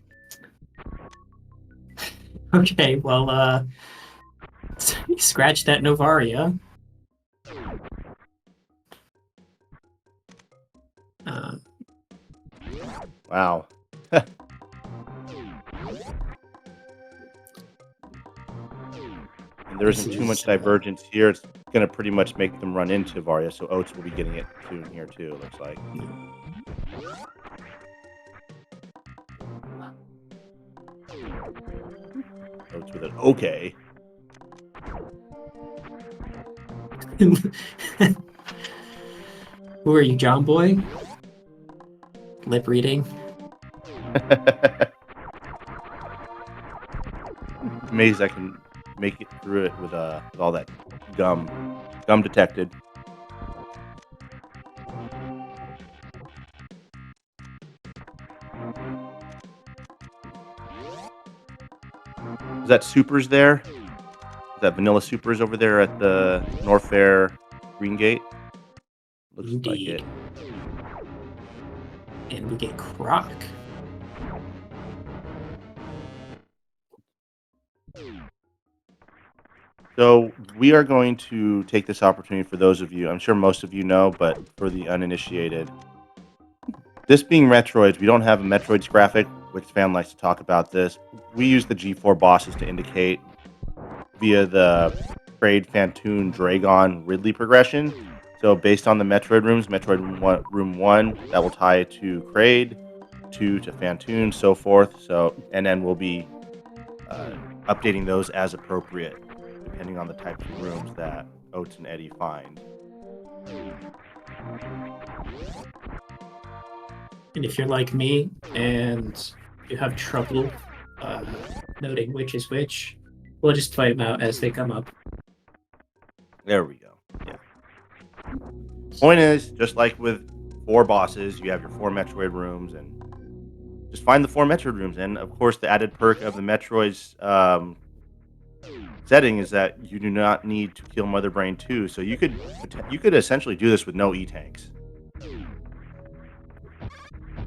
Okay, well, scratch that Novaria. Wow. And there isn't too much divergence here. It's going to pretty much make them run into Varia, so Oats will be getting it soon here too, it looks like. Oats with it. Okay. Who are you, John Boy? Lip reading? Amazed I can make it through it with all that gum. Gum detected. Is that supers there? Is that vanilla supers over there at the Norfair Green Gate? Looks like it. And we get Croc. So we are going to take this opportunity for those of you, I'm sure most of you know, but for the uninitiated. This being Metroids, we don't have a Metroids graphic, which fan likes to talk about this. We use the G4 bosses to indicate via the Kraid, Phantoon, Dragon, Ridley progression. So based on the Metroid rooms, Metroid room 1, that will tie to Kraid, 2 to Phantoon, so forth. So, and then we'll be updating those as appropriate, depending on the types of rooms that Oats and Eddie find. And if you're like me and you have trouble noting which is which, we'll just fight them out as they come up. There we go. Yeah. Point is, just like with 4 bosses, you have your 4 Metroid rooms, and just find the 4 Metroid rooms. And of course, the added perk of the Metroid's setting is that you do not need to kill Mother Brain 2. So you could essentially do this with no E-tanks.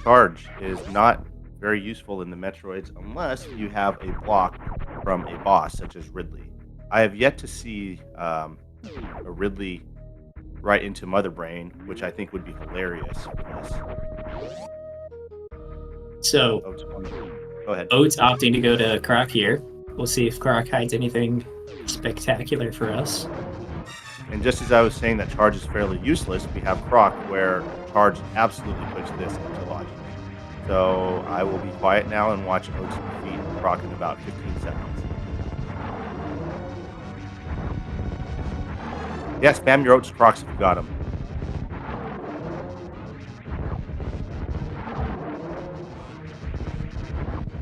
Charge is not very useful in the Metroids unless you have a block from a boss such as Ridley. I have yet to see a Ridley right into Mother Brain, which I think would be hilarious for this. So, go ahead. Oats opting to go to Croc here. We'll see if Croc hides anything spectacular for us. And just as I was saying that Charge is fairly useless, we have Croc where Charge absolutely puts this into logic. So I will be quiet now and watch Oats defeat Croc in about 15 seconds. Yeah, spam your Oats Crocs if you got them.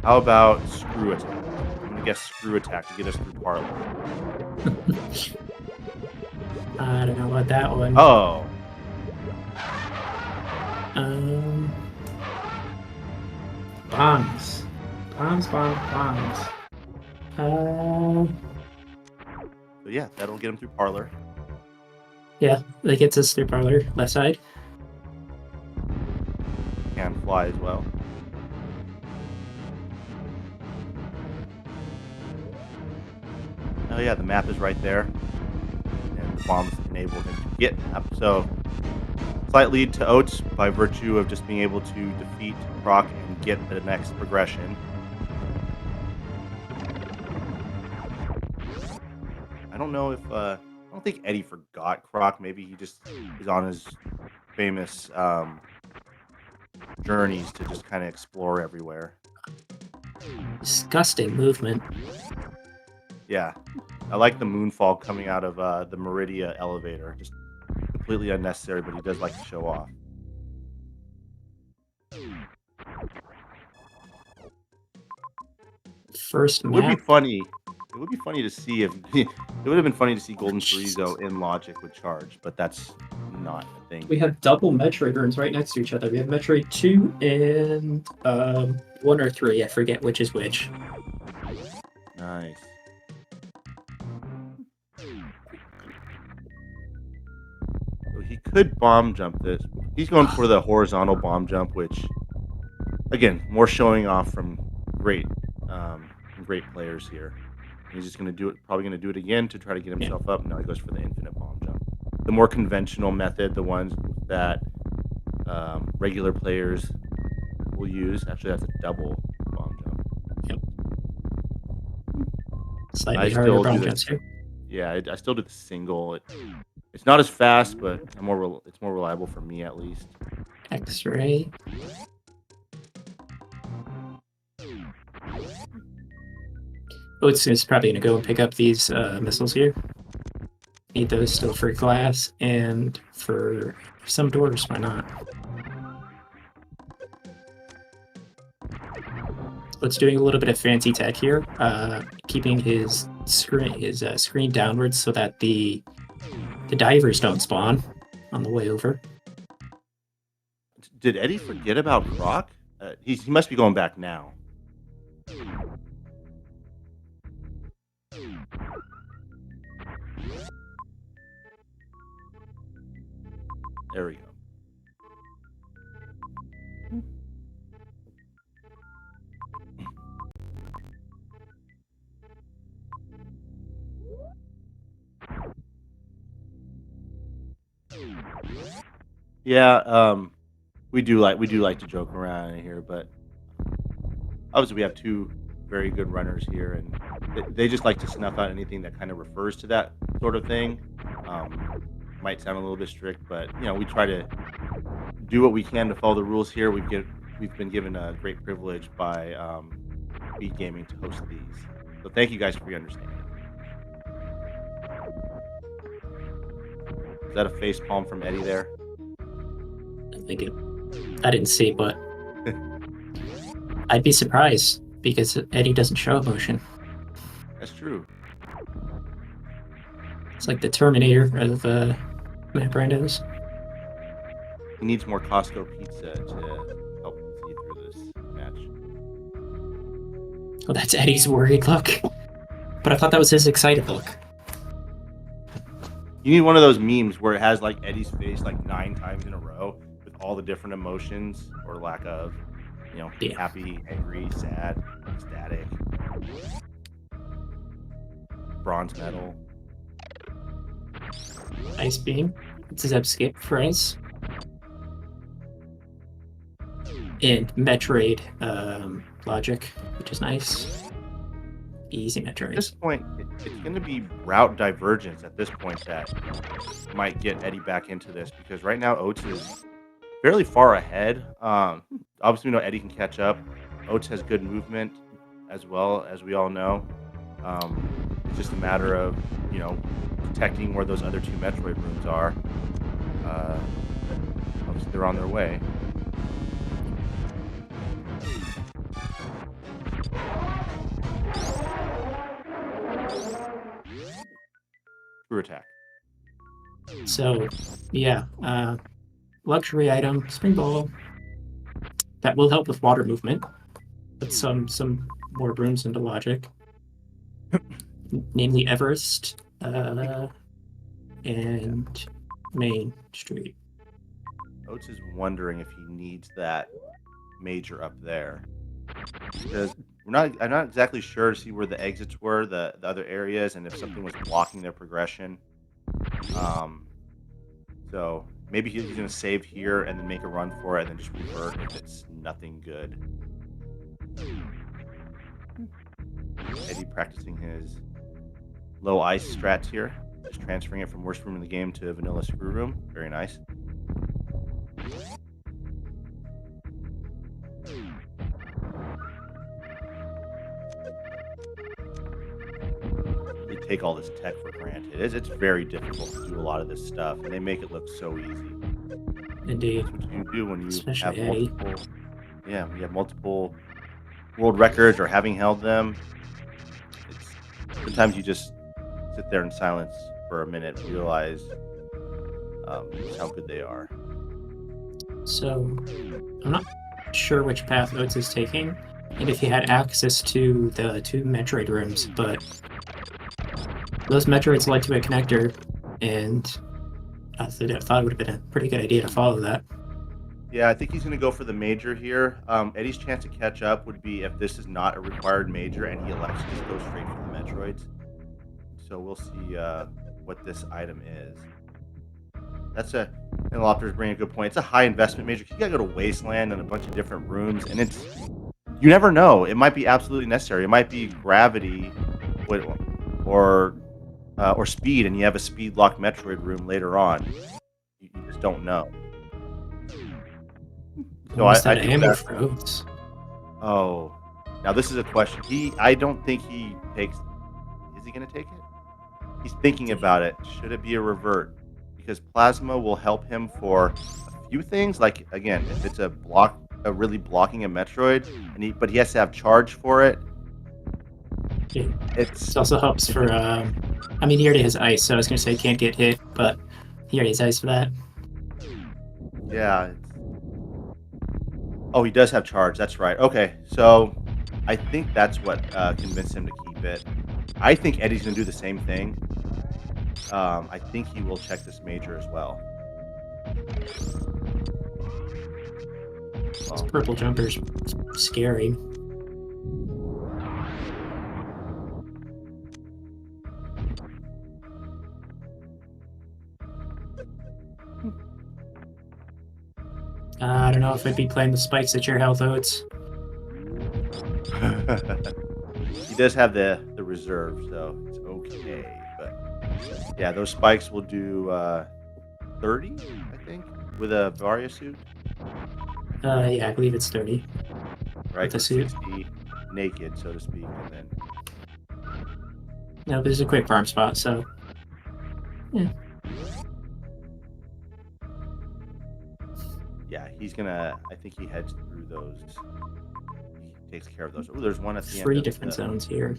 How about Screw Attack? I'm going to guess Screw Attack to get us through Parlor. I don't know about that one. Oh. Bombs. Bombs. So yeah, that'll get him through Parlor. Yeah, that gets us through Parlor, left side. fly as well. Oh yeah, the map is right there, and the bombs enable him to get up. So slight lead to Oats by virtue of just being able to defeat Croc and get the next progression. I don't know if I don't think Eddie forgot Croc. Maybe he just is on his famous journeys to just kind of explore everywhere. Disgusting movement. Yeah, I like the moonfall coming out of the Meridia elevator. Just completely unnecessary, but he does like to show off. First It would be map. funny. It would be funny to see if it would have been funny to see Golden Chorizo in Logic with Charge, but that's not a thing. We have double Metroid rooms right next to each other. We have Metroid 2 and 1 or 3. I forget which is which. Nice. So he could bomb jump this. He's going for the horizontal bomb jump, which, again, more showing off from great players here. He's just going to do it. Probably going to do it again to try to get himself up. Now he goes for the infinite bomb jump. The more conventional method, the ones that regular players will use. Actually, that's a double bomb jump. Yep. Slightly harder bomb jumps here. Yeah, I still do the single. It's not as fast, but it's more reliable for me at least. X-ray. Oats is probably going to go and pick up these missiles here. Need those still for glass and for some doors. Why not? Oats doing a little bit of fancy tech here, keeping his screen downwards so that the divers don't spawn on the way over. Did Eddie forget about Croc? He must be going back now. There we go. Yeah, we do like to joke around in here, but obviously we have two very good runners here, and they just like to snuff out anything that kind of refers to that sort of thing. Might sound a little bit strict, but we try to do what we can to follow the rules here. We've been given a great privilege by SpeedGaming to host these, so thank you guys for your understanding. Is that a face palm from Eddie there? I didn't see, but I'd be surprised because Eddie doesn't show emotion. That's true. It's like the Terminator of Matt Brando's. He needs more Costco pizza to help him see through this match. Oh, that's Eddie's worried look. But I thought that was his excited look. You need one of those memes where it has like Eddie's face like 9 times in a row with all the different emotions or lack of, happy, angry, sad, ecstatic, bronze medal. Ice beam. It's his skip for ice. And Metroid logic, which is nice. Easy Metroid. At this point, it's going to be route divergence at this point that might get Eddie back into this, because right now Oats is fairly far ahead. Obviously, we know Eddie can catch up. Oats has good movement as well, as we all know. It's just a matter of, detecting where those other 2 Metroid rooms are. Obviously, they're on their way. Screw attack. So, yeah. Luxury item, spring ball. That will help with water movement. Put some more rooms into logic. Namely Everest and Main Street. Oats is wondering if he needs that major up there. Because I'm not exactly sure to see where the exits were, the other areas, and if something was blocking their progression. So maybe he's going to save here and then make a run for it and then just revert if it's nothing good. Eddie practicing his low ice strats here. Just transferring it from worst room in the game to vanilla screw room. Very nice. They take all this tech for granted. It's very difficult to do a lot of this stuff, and they make it look so easy. Indeed. That's what you do when you Especially have Eddie. multiple. Yeah, when you have multiple world records or having held them. Sometimes you just sit there in silence for a minute and realize just how good they are. So, I'm not sure which path Oats is taking, and if he had access to the 2 Metroid rooms, but those Metroids led to a connector, and I thought it would have been a pretty good idea to follow that. Yeah, I think he's going to go for the major here. Eddie's chance to catch up would be if this is not a required major and he elects to just go straight for the Metroids. So we'll see what this item is. That's and Lopter's bringing a good point. It's a high investment major. You got to go to Wasteland and a bunch of different rooms, and you never know. It might be absolutely necessary. It might be gravity or speed, and you have a speed locked Metroid room later on. You just don't know. So I think ammo for Oats. Oh, now this is a question. I don't think he takes. Is he going to take it? He's thinking about it. Should it be a revert? Because plasma will help him for a few things. Like again, if it's really blocking a Metroid, but he has to have charge for it. Yeah. It also helps for. I mean, he already has ice, so I was going to say can't get hit, but he already has ice for that. Yeah. Oh, he does have charge. That's right. Okay, so I think that's what convinced him to keep it. I think Eddie's going to do the same thing. I think he will check this major as well. This purple jumper's scary. I don't know if I'd be playing the spikes at your health, Oats. He does have the reserve, so it's okay. But yeah, those spikes will do 30, I think, with a Varia suit. Yeah, I believe it's 30. Right, with the suit. 60 naked, so to speak, and then. No, but there's a quick farm spot, so yeah. Yeah, he's gonna. I think he heads through those. He takes care of those. Oh, there's one at the end. 3 different zones here.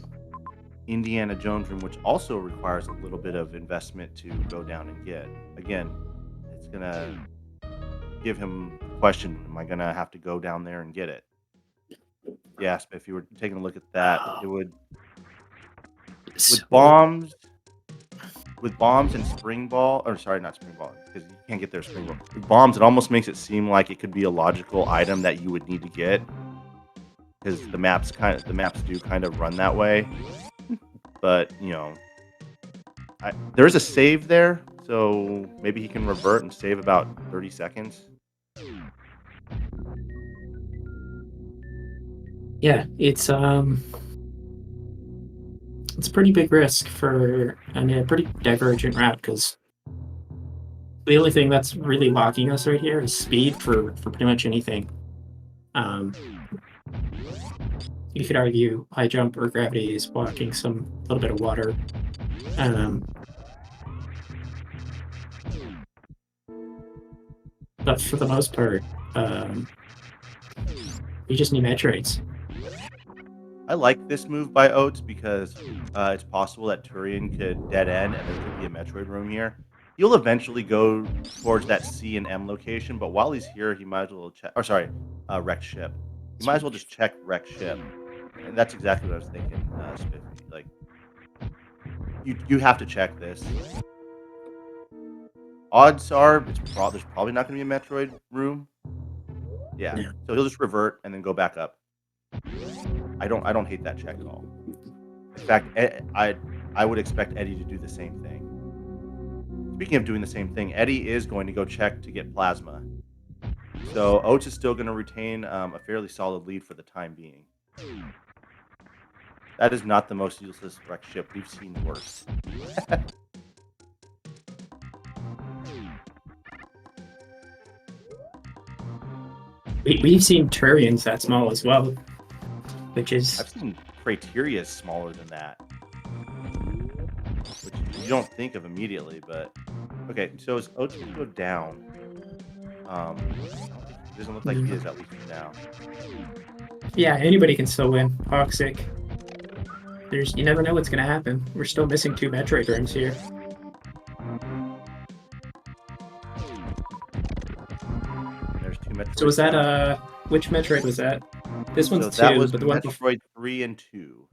Indiana Jones room, which also requires a little bit of investment to go down and get. Again, it's gonna give him a question: am I gonna have to go down there and get it? Yes, if you were taking a look at that, it would. With bombs and spring ball, or sorry, not spring ball, because you can't get their spring ball. With bombs, it almost makes it seem like it could be a logical item that you would need to get, because the maps do kind of run that way. But you know, there is a save there, so maybe he can revert and save about 30 seconds. Yeah, it's a pretty big risk for a pretty divergent route, because the only thing that's really locking us right here is speed for pretty much anything. You could argue high jump or gravity is blocking some little bit of water. But for the most part, you just need Metroids. I like this move by Oats because it's possible that Turian could dead end and there could be a Metroid room here. He'll eventually go towards that C and M location, but while he's here, he might as well check. Or sorry, wrecked ship. He might as well just check wrecked ship, and that's exactly what I was thinking. Spiffy. Like, you have to check this. Odds are there's probably not going to be a Metroid room. Yeah. Yeah. So he'll just revert and then go back up. I don't hate that check at all. In fact, I would expect Eddie to do the same thing. Speaking of doing the same thing, Eddie is going to go check to get plasma. So Oats is still going to retain a fairly solid lead for the time being. That is not the most useless wreck ship. We've seen worse. We've seen Turians that small as well, which is... I've seen Criteria smaller than that, which you don't think of immediately, but... Okay, so is Oats going to go down? I don't think, it doesn't look like he is, at least for now. Yeah, anybody can still win. Toxic. You never know what's going to happen. We're still missing 2 Metroid rooms here. There's 2 Metroid. So was that, which Metroid was that? This one's 2, that was but the one before... Metroid 3 and 2.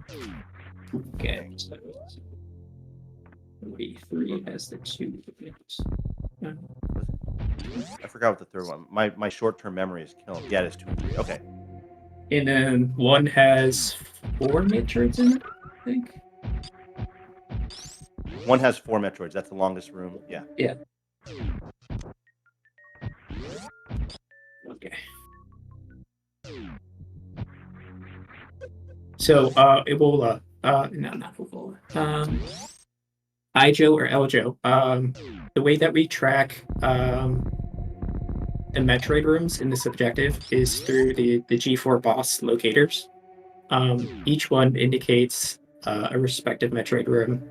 Okay. 3 has the 2. Yeah. I forgot what the third one. My short-term memory is killing. Yeah, it's 2 and 3. Okay. And then 1 has 4 Metroids in it, I think. 1 has 4 Metroids. That's the longest room. Yeah. Yeah. Okay. So, Ebola. No, not Ebola. Ijo or Eljo. The way that we track the Metroid rooms in this objective is through the G4 boss locators. Each one indicates a respective Metroid room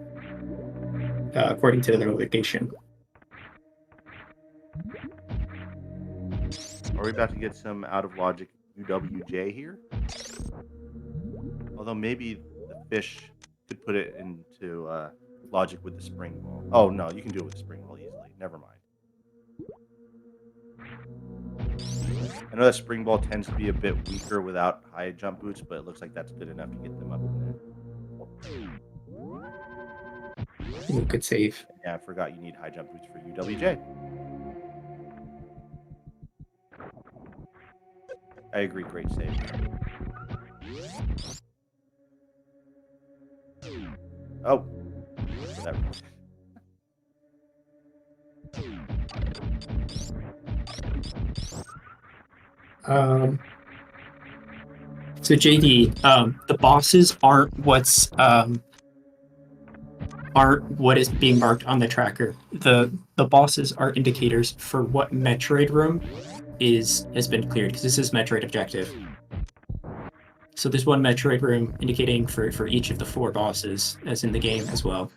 according to their location. Are we about to get some out of logic UWJ here? Although maybe the fish could put it into logic with the spring ball. Oh no, you can do it with the spring ball easily. Never mind. I know that spring ball tends to be a bit weaker without high jump boots, but it looks like that's good enough to get them up in there. Ooh, good save. Yeah, I forgot you need high jump boots for UWJ. I agree, great save. Oh. Whatever. So JD, the bosses aren't what is being marked on the tracker. The bosses are indicators for what Metroid room has been cleared, because this is Metroid objective. So there's 1 Metroid room indicating for each of the 4 bosses, as in the game as well.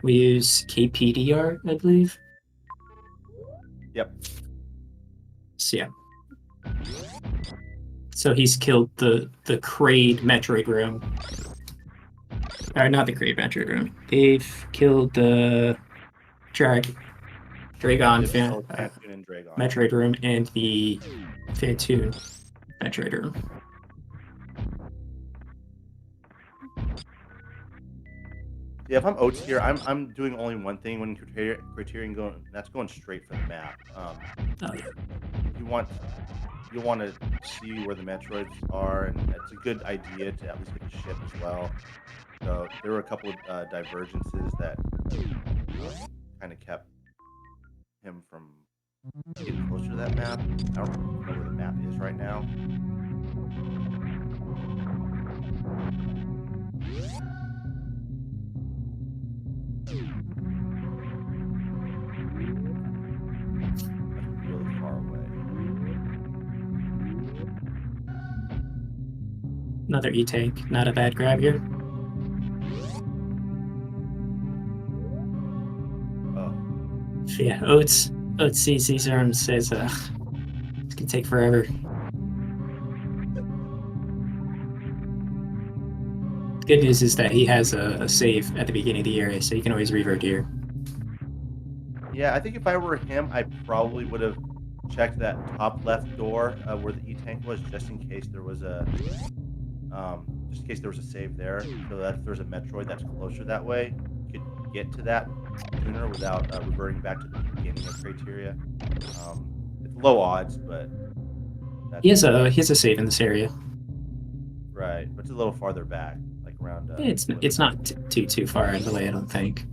We use KPDR, I believe. Yep. So yeah. So he's killed the Kraid Metroid room. Or not the Kraid Metroid room. They've killed the Dragon and Dragon. Metroid room and the Phantoon Metroid room. Yeah, if I'm Oats here, I'm doing only one thing when Criterion going. That's going straight for the map. Oh yeah. You want to see where the Metroids are, and it's a good idea to at least get the ship as well. So there were a couple of divergences that kind of kept him from getting closer to that map. I don't know where the map is right now. Really far away. Another E-tank. Not a bad grab here. Oh. Yeah, Oats sees these rooms and says, it's gonna take forever. Good news is that he has a save at the beginning of the area, so you can always revert here. Yeah, I think if I were him, I probably would have checked that top left door where the E-tank was, just in case there was a save there, so that if there's a Metroid that's closer that way, you could get to that sooner without reverting back to the beginning of Criteria. It's low odds, but that's He has a save in this area. right. But it's a little farther back, like around. It's not too far out of the way, I don't think.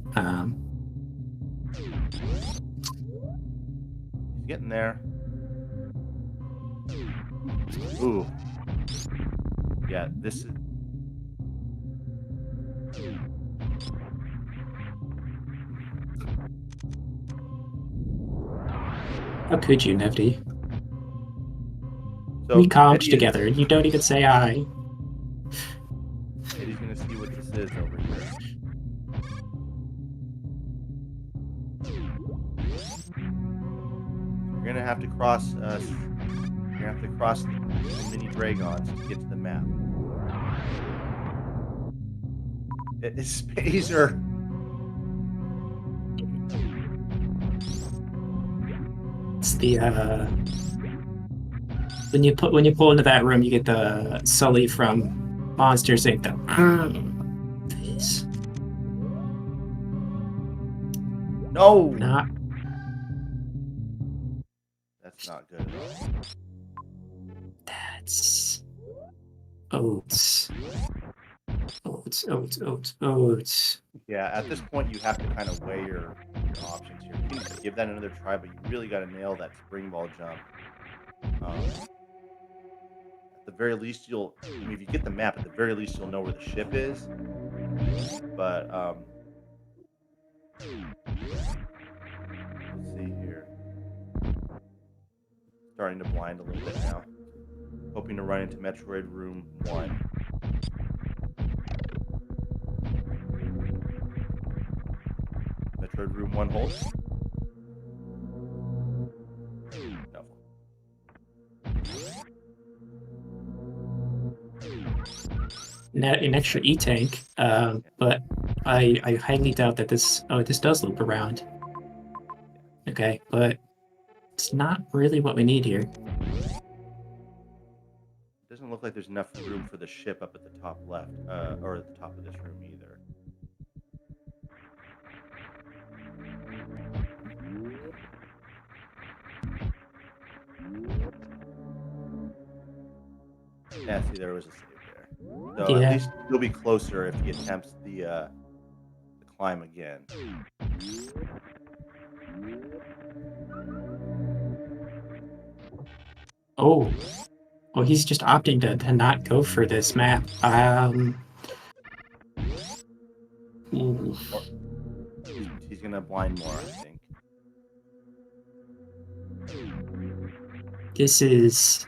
He's getting there. Ooh. Yeah, this is. How could you, Nevdi? So We comped Eddie together, and you don't even say hi. Eddie's gonna see what this is over here. You're gonna have to cross. You're gonna have to cross the mini dragons to get to the map. It's Spazer. It's the when you pull into that room, you get the Sully from Monsters Inc. Face. No, Not that's not good at all. that's oats. Oats. Yeah, at this point you have to kind of weigh your options here. You can give that another try, but you really got to nail that spring ball jump. At the very least, if you get the map, at the very least you'll know where the ship is. But let's see here. Starting to blind a little bit now. Hoping to run into Metroid Room 1. Metroid Room 1 holds. No. An extra E-tank, but I highly doubt that this does loop around. Okay, but it's not really what we need here. It doesn't look like there's enough room for the ship up at the top left, or at the top of this room either. Yeah, see, there was a save there. So Yeah. at least you'll be closer if he attempts the climb again. Oh, he's just opting to not go for this map. Ooh. He's gonna blind more, I think. This is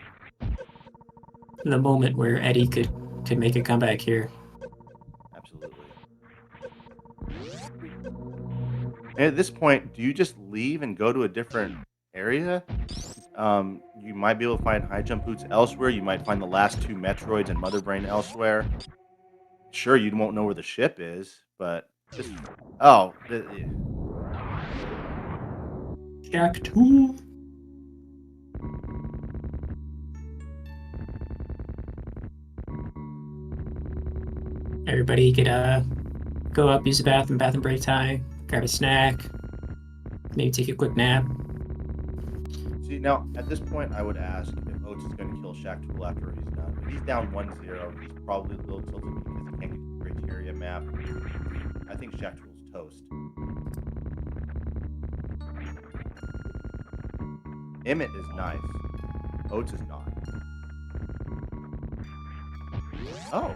the moment where Eddie could make a comeback here. Absolutely. And at this point, do you just leave and go to a different area? You might be able to find high jump boots elsewhere. You might find the last two Metroids and Mother Brain elsewhere. Sure, you won't know where the ship is, but just Jack 2. Everybody could go up, use the bathroom break time, grab a snack, maybe take a quick nap. See, now at this point, I would ask if Oats is going to kill Shaq Tool after he's done. If he's down 1-0, he's probably a little tilted because he can't get the criteria map. I think Shaq Tool's toast. Emmett is nice. Oats is not. Oh.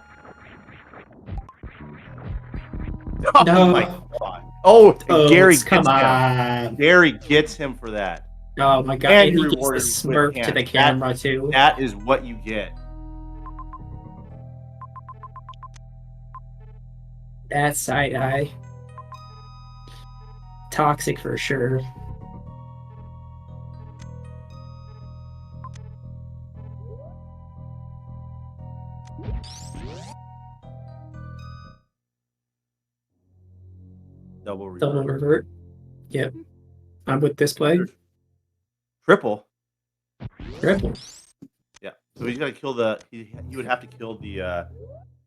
Oh No. my god. Oh, and Gary Oats, come gets him. on. Gary gets him for that. Oh my god, And and he he gets the rewarded with smirk to hands. the camera too. That is what you get. That's side-eye. Toxic for sure. Double Double revert. Yep. I'm with this play. Triple. Triple. Yeah. So he's got to kill the. He would have to kill the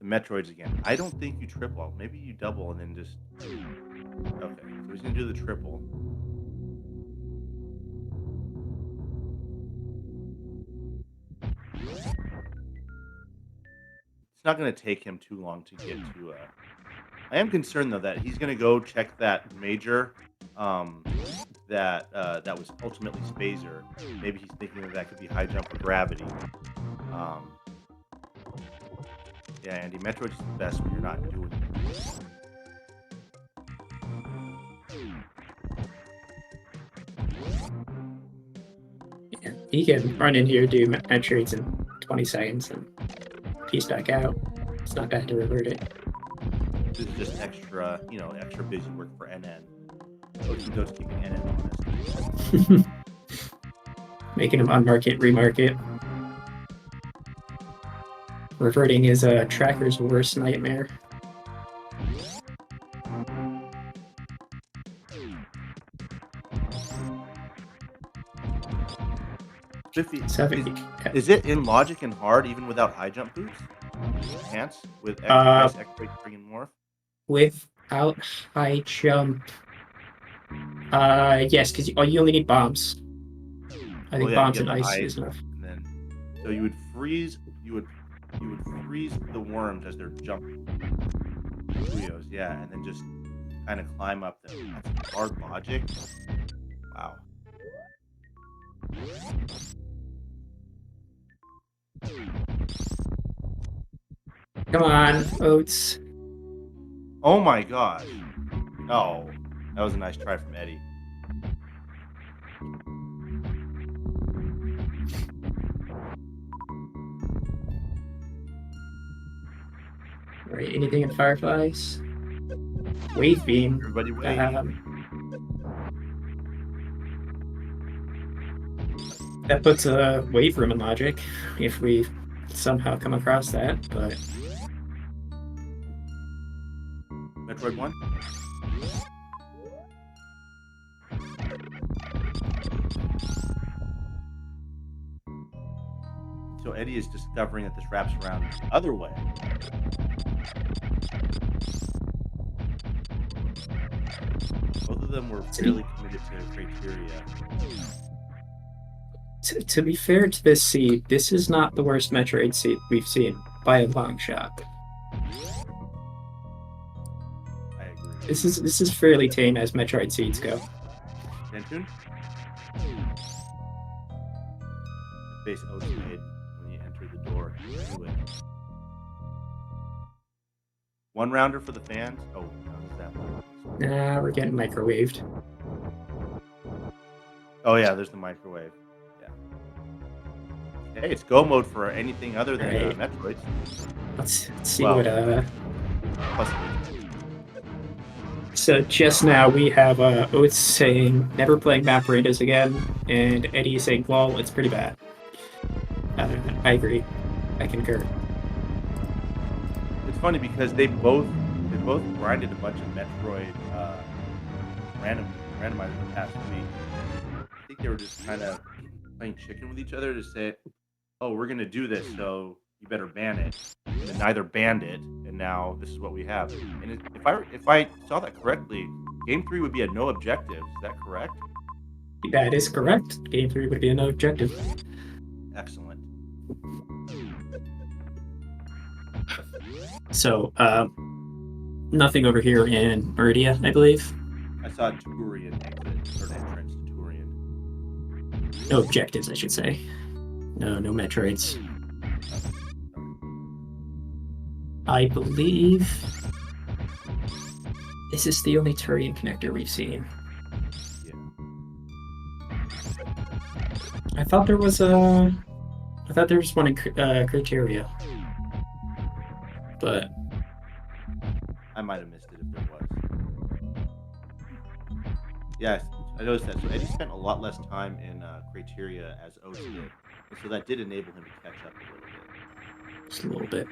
Metroids again. I don't think you triple. Maybe you double and then just. Okay. So he's gonna do the triple. it's not going to take him too long to get to. I am concerned though that he's going to go check that major, that was ultimately Spazer. Maybe he's thinking that could be high jump or gravity. Um, yeah, Andy, Metroid is the best when you're not doing it. Yeah, he can run in here, do Metroids in 20 seconds, and piece back out. It's not bad to revert it. This is just extra, extra busy work for NN. Oatsngoats keeping NN honest. Making him unmark it, remark it. Reverting is a tracker's worst nightmare. Is it in logic and hard even without high jump boots? Pants with X, X-ray, friggin' morph? Without high jump, yes, because you only need bombs. I think bombs and ice is enough. And then, so you would freeze. You would freeze the worms as they're jumping. Kuyos, yeah, and then just kind of climb up them. That's hard logic. Wow. Come on, Oats. Oh my gosh. Oh, that was a nice try from Eddie. Right, anything in Fireflies? Wave Beam. Everybody wave. That puts a wave room in logic if we somehow come across that, but Metroid 1? So Eddie is discovering that this wraps around the other way. Both of them were really committed to criteria. To be fair to this seed, this is not the worst Metroid seed we've seen by a long shot. I agree. This is fairly tame as Metroid seeds go. Dentune? Base Oats made when you enter the door. One rounder for the fans? Oh, how's that one? Nah, we're getting microwaved. Oh yeah, there's the microwave. Hey, it's go mode for anything other than Metroids. Let's see what. Plus, so just now we have Oates saying never playing map raiders again, and Eddie saying, "Well, it's pretty bad." I agree. I concur. It's funny because they both grinded a bunch of Metroid randomizers the past week. I think they were just kind of playing chicken with each other to say, oh, we're going to do this, so you better ban it. And then neither banned it, and now this is what we have. And if I saw that correctly, Game 3 would be a no objective. Is that correct? That is correct. Game 3 would be a no objective. Excellent. So, nothing over here in Meridia, I believe. I saw Turian exit, or entrance to Turian. No objectives, I should say. No Metroids. I believe this is the only Turian connector we've seen. Yeah. I thought there was one in Criteria, but I might have missed it if there was. Yes, I noticed that. So Eddie spent a lot less time in Criteria as Oats did, and so that did enable him to catch up a little bit. Just a little bit.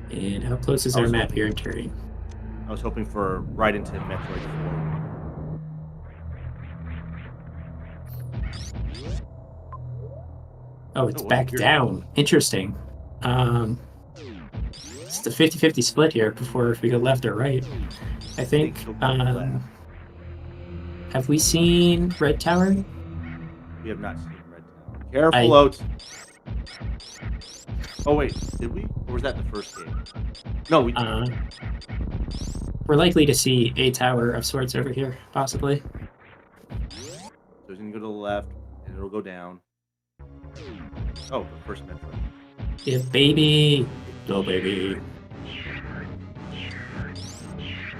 And how close is our map here in Turing? I was hoping for right into Metroid 4. Oh, it's back down. Interesting. It's the 50-50 split here before if we go left or right. I think. he'll go left. Have we seen Red Tower? We have not seen Red Tower. Careful, I- Oats. Oh wait, did we? Or was that the first game? No, we did. We're likely to see a tower of sorts over here, possibly. So he's gonna go to the left, and it'll go down. Oh, the first Metroid. Yeah, baby. Go, baby.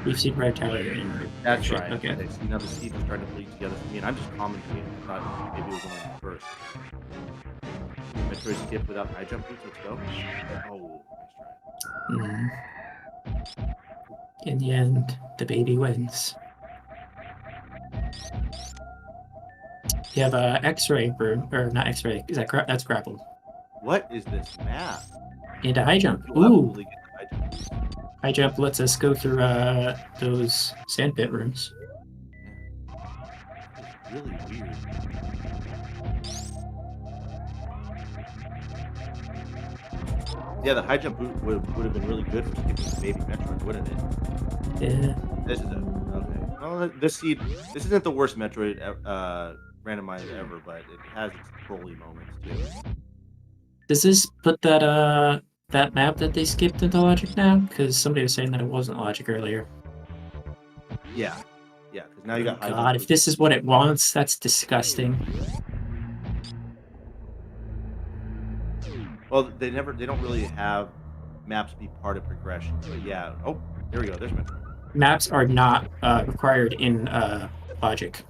We've seen Red Tower in That's action. right. Okay. Okay. See, now the seeds are starting to bleed together for me, and I'm just commentating. I thought maybe it was only the first. Metroid skip without high jump boots. Let's go. Oh, nice try. Mhm. In the end, the baby wins. You have a X-ray room, or not X-ray? Is that that's grapple? What is this map? And a high jump. You'll Ooh, absolutely get the high jump boots. high jump lets us go through those sandpit rooms. It's really weird. Yeah, the high jump boot would have been really good for skipping the baby Metroid, wouldn't it? Yeah. This is okay. Well, this seed. This isn't the worst Metroid randomizer ever, but it has its trolly moments too. Does this put that that map that they skipped into logic now? Because somebody was saying that it wasn't logic earlier. Yeah, because now you got high God, jump if boots. this is what it wants, that's disgusting. Well, they don't really have maps be part of progression, but yeah. Oh, there we go. There's Metroid. Maps are not required in logic.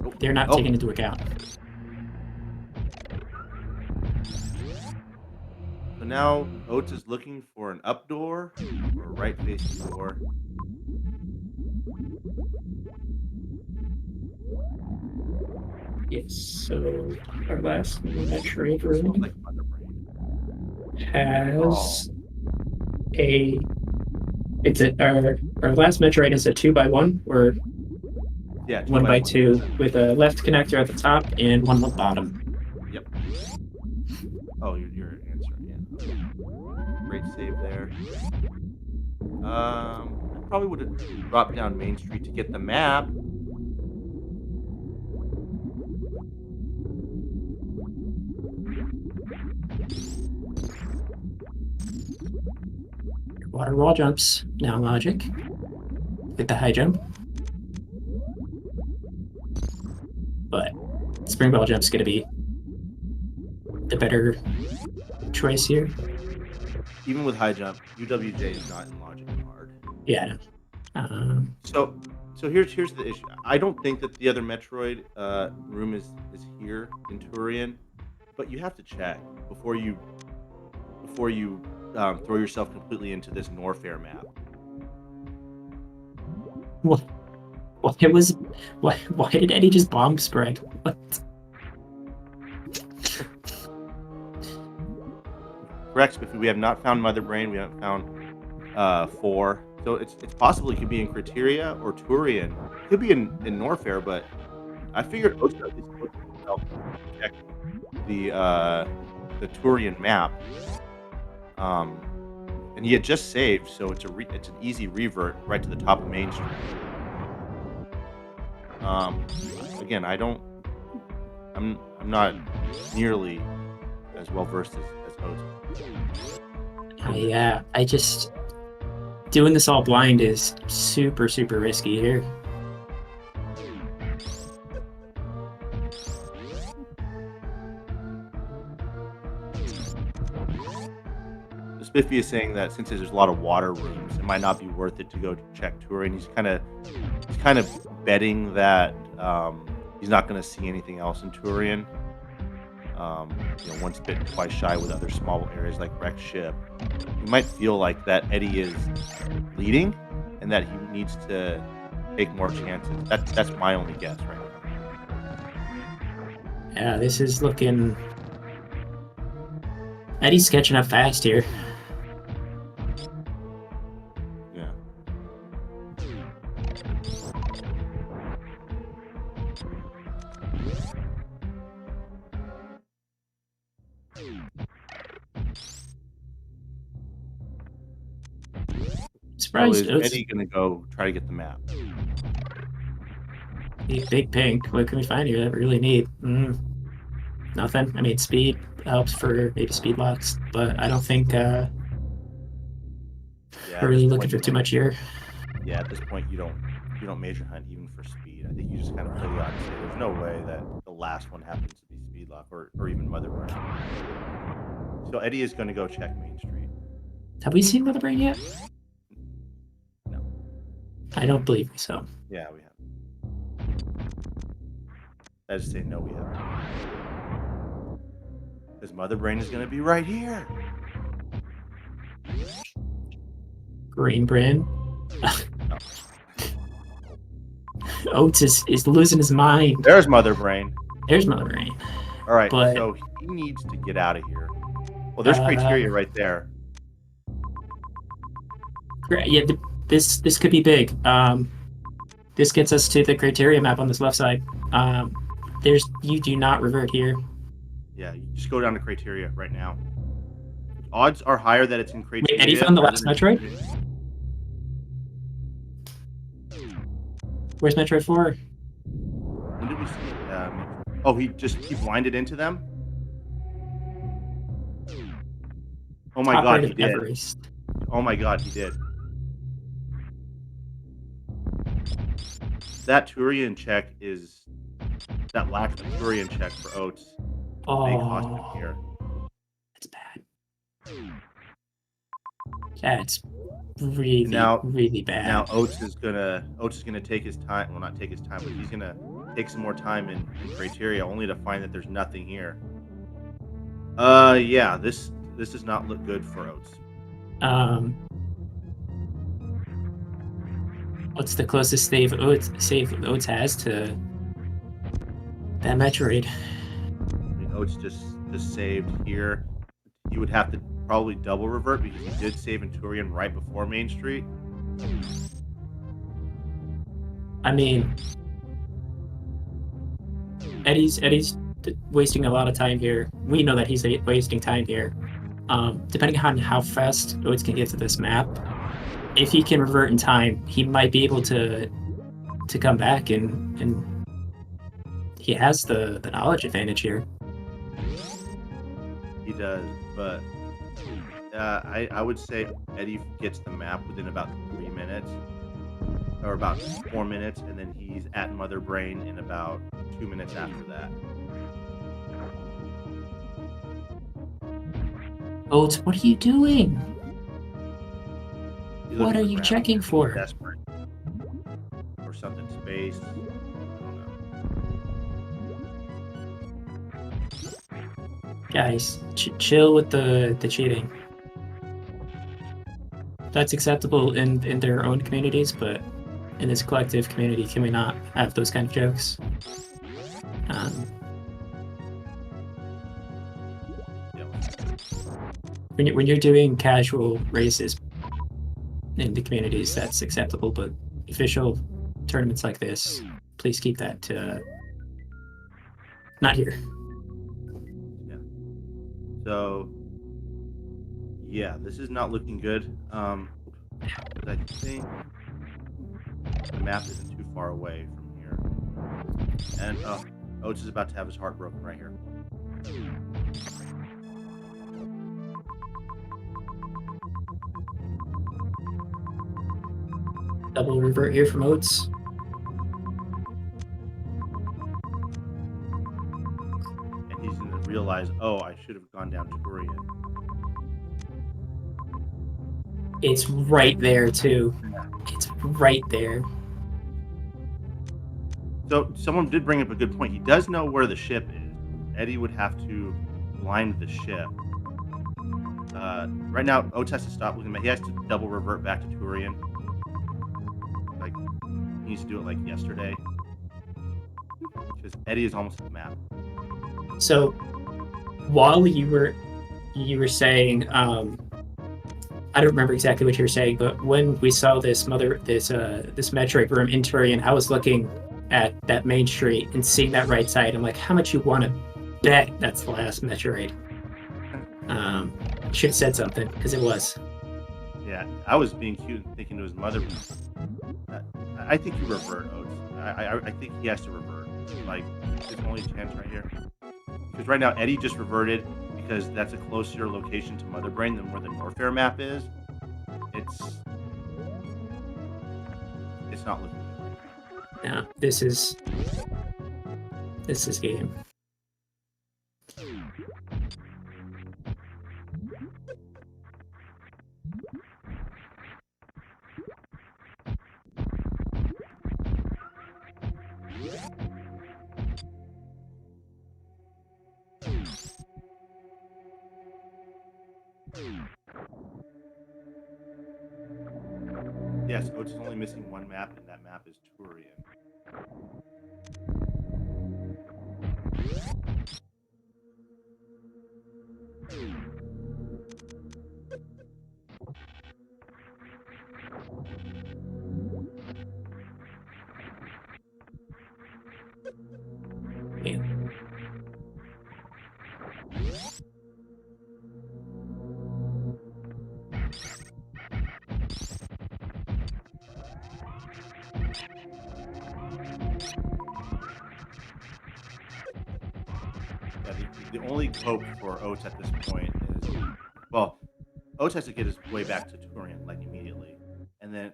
Oh, They're not taken into account. So now Oats is looking for an up door or a right facing door. Yes, so our last Metroid room Like Mother Brain. has a. It's our last Metroid is a 2x1 or Yeah, 1x2 with a left connector at the top and one at the bottom. Yep. Oh, you're answering. Yeah. Okay. Great save there. I probably would have dropped down Main Street to get the map. Water wall jumps, now logic. With the high jump. But spring ball jump's gonna be the better choice here. Even with high jump, UWJ is not in logic and hard. Yeah. So here's the issue. I don't think that the other Metroid room is here in Turian, but you have to check before you throw yourself completely into this Norfair map. What? Why did Eddie just bomb spread? What? Correct, Spiffy. We have not found Mother Brain. We haven't found 4. So it's possible it could be in Criteria or Turian. It could be in Norfair, but I figured Oats at least would check the Turian map. And he had just saved, so it's an easy revert right to the top of Main Street. Again, I'm not nearly as well versed as Oats. Yeah, I just doing this all blind is super risky here. Spiffy is saying that since there's a lot of water rooms, it might not be worth it to go check Turian. He's kind of betting that he's not going to see anything else in Turian. Once bitten, twice shy with other small areas like wrecked ship. You might feel like that Eddie is leading, and that he needs to take more chances. That's my only guess right now. Yeah, this is looking. Eddie's catching up fast here. Yeah. surprised. is Eddie gonna go try to get the map? Big pink. What can we find here that we really need? Nothing. I mean, speed helps for maybe speed locks, but I don't think Yeah, we're at really this looking point, for you too don't- much here. Yeah, at this point you don't major hunt even for speed. I think you just kind of play the odds. There's no way that the last one happens to be speed lock or even Mother Brain. So Eddie is going to go check Main Street. Have we seen Mother Brain yet? No. I don't believe so. Yeah, we have. I just say no, we haven't. Because Mother Brain is going to be right here. Green Brain. Oats is losing his mind. There's Mother Brain. There's Mother Brain. All right, But- so he needs to get out of here. Well, there's criteria right there. Yeah, this could be big. This gets us to the criteria map on this left side. You do not revert here. Yeah, you just go down to criteria right now. Odds are higher that it's in criteria. Wait, Eddie found the last Metroid? Where's Metroid 4? When did we see oh, he blinded into them? Oh my Top god, right he of did. Everest. Oh my god, he did. That Turian check is that lack of Turian check for Oats. May cost him here. That's bad. That's really, really bad. Now Oats is gonna take his time. Well, not take his time, but he's gonna take some more time in criteria, only to find that there's nothing here. Yeah, this does not look good for Oats. What's the closest save Oats has to that Metroid? I mean, Oats just saved here. You would have to probably double revert because he did save in Turian right before Main Street. I mean, Eddie's wasting a lot of time here. We know that he's wasting time here. Depending on how fast Oats can get to this map, if he can revert in time, he might be able to come back and he has the knowledge advantage here. He does, but I would say Eddie gets the map within about 3 minutes, or about 4 minutes, and then he's at Mother Brain in about 2 minutes after that. Oats, what are you doing? He's What looking are for you ground. checking for? Desperate. Or something space. I don't know. Guys, chill with the cheating. That's acceptable in their own communities, but in this collective community, can we not have those kind of jokes? When you're doing casual races in the communities, that's acceptable, but official tournaments like this, please keep that not here. So, yeah, this is not looking good. I think the map isn't too far away from here. And Oats is about to have his heart broken right here. Double revert here from Oats. And he's going to realize, oh, I should have gone down Turian. It's right there, too. It's right there. So someone did bring up a good point. He does know where the ship is. Eddie would have to blind the ship. Right now, Oats has to stop looking at. He has to double revert back to Turian. Like, he needs to do it like yesterday. Because Eddie is almost at the map. So, while you were saying, I don't remember exactly what you were saying, but when we saw this Metroid room in Turian, I was looking at that main street and seeing that right side. I'm like, how much you want to bet that's the last Metroid? Should have said something because it was. Yeah, I was being cute and thinking to his mother. I think you revert, Oats. I think he has to revert. Like, his only chance right here. Because right now, Eddie just reverted because that's a closer location to Mother Brain than where the Norfair map is. It's not looking good. Yeah, this is game. Yes, Oats is only missing one map, and that map is Turian. Yeah. Yeah, the only hope for Oats at this point is, well, Oats has to get his way back to Turian, like, immediately. And then,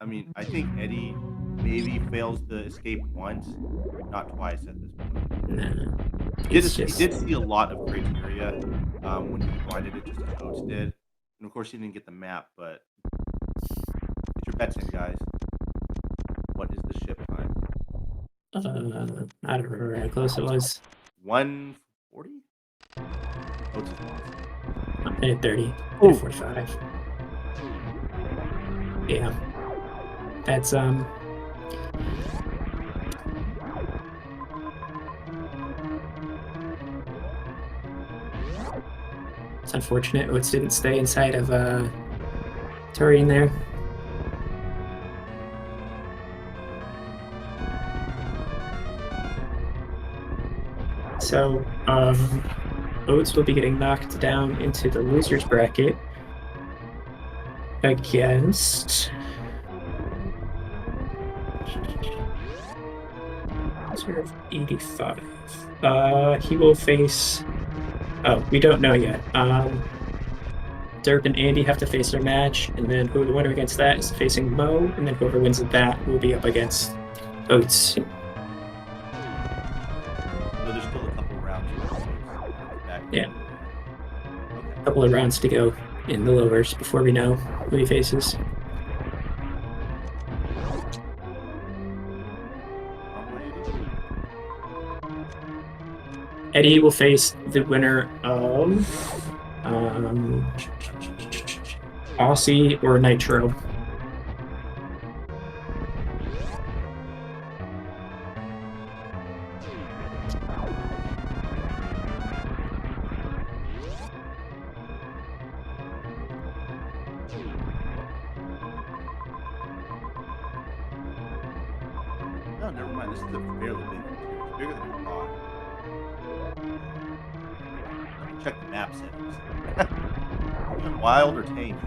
I mean, I think Eddie maybe fails the escape once, not twice at this point. Nah, He did see a lot of criteria when he blinded it, just as Oats did. And of course, he didn't get the map, but get your bets in, guys. What is the ship time? I don't remember how close it was. 140? Oats is lost. Minute 30. Ooh. Minute 45. Yeah. That's it's unfortunate Oats didn't stay inside of Turian there. So Oats will be getting knocked down into the losers bracket against 85. He will face. Oh, we don't know yet. Derp and Andy have to face their match, and then who the winner against that is facing Mo, and then whoever wins that will be up against Oats. So there's still a couple rounds. Yeah. Okay. A couple of rounds to go in the lowers before we know who he faces. Eddie will face the winner of Aussie or Nitro. No, never mind. This is a fairly big one. It's bigger than I thought. Let me check the map settings. Are we on wild or tame?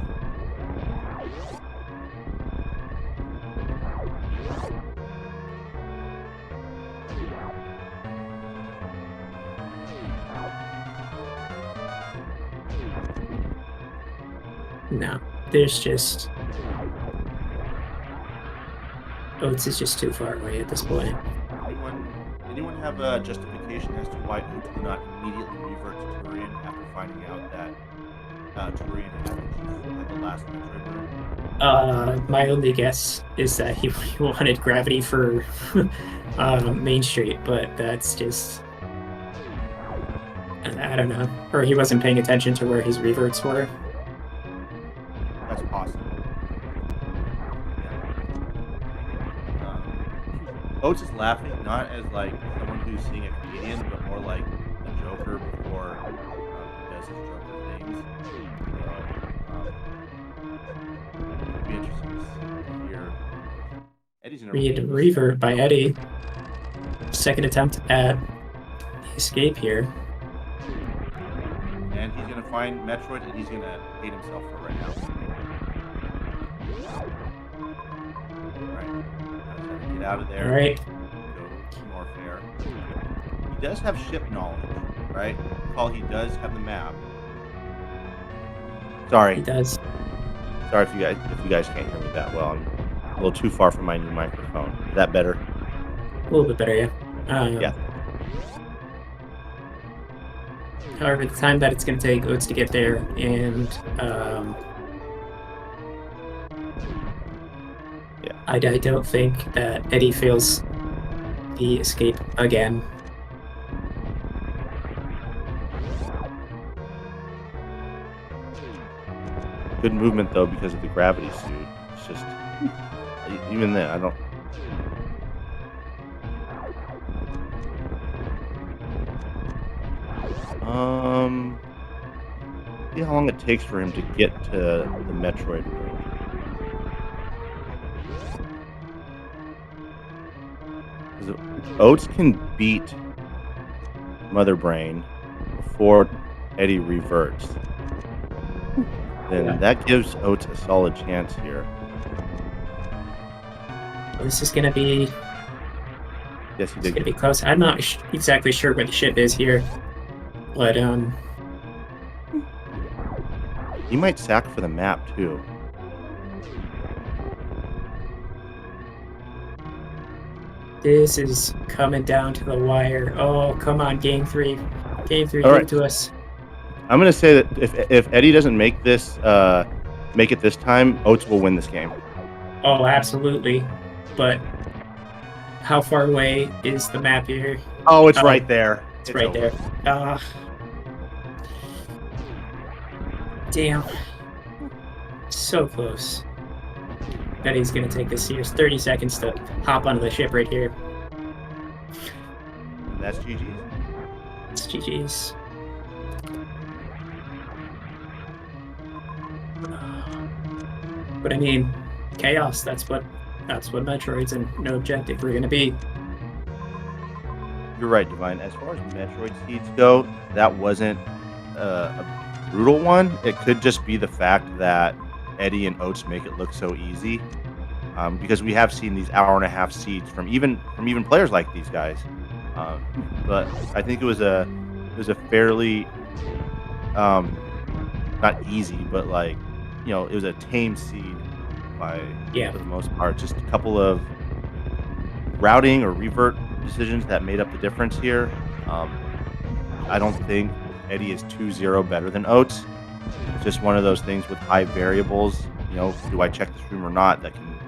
No, there's just Oats is just too far away at this point. Anyone have a justification as to why Oats would not immediately revert to Turian after finding out that Turian had the last Metroid room? My only guess is that he wanted gravity for Main Street, but that's just I don't know. Or he wasn't paying attention to where his reverts were. That's possible. Yeah. Oats is laughing not as like someone who's seeing a comedian, but more like a Joker before he does his Joker things. So, it'd be interesting to hear. Eddie's gonna Revert by Eddie. Second attempt at the escape here. And he's gonna find Metroid, and he's gonna hate himself for it right now. Right. Now just have to get out of there. All right. Go to Norfair. He does have ship knowledge, right? Recall he does have the map. Sorry. He does. Sorry if you guys can't hear me that well. I'm a little too far from my new microphone. Is that better? A little bit better, yeah. Yeah. However, the time that it's going to take Oats to get there, and Yeah. I don't think that Eddie fails the escape again. Good movement though because of the gravity suit. It's just even then I don't. See how long it takes for him to get to the Metroid room. Because Oats can beat Mother Brain before Eddie reverts. Then Yeah. that gives Oats a solid chance here. This is going to be Yes, he it's did. going to be close. I'm not exactly sure where the ship is here, but He might sack for the map too. this is coming down to the wire. Oh, come on, game three. Game three, All give right. it to us. I'm gonna say that if Eddie doesn't make it this time, Oats will win this game. Oh, absolutely. But how far away is the map here? Oh, it's right there. It's right over. there. Damn. So close. Bet he's gonna take this. Here's 30 seconds to hop onto the ship right here. That's GG's. It's GG's. But I mean, chaos. That's what Metroids and no objective are gonna be. You're right, Divine. As far as Metroid seeds go, that wasn't a brutal one. It could just be the fact that Eddie and Oats make it look so easy, because we have seen these hour-and-a-half seeds from even players like these guys. But I think it was a fairly not easy, but like it was a tame seed for the most part. Just a couple of routing or revert decisions that made up the difference here. I don't think Eddie is 2-0 better than Oats. It's just one of those things with high variables. Do I check this room or not? That can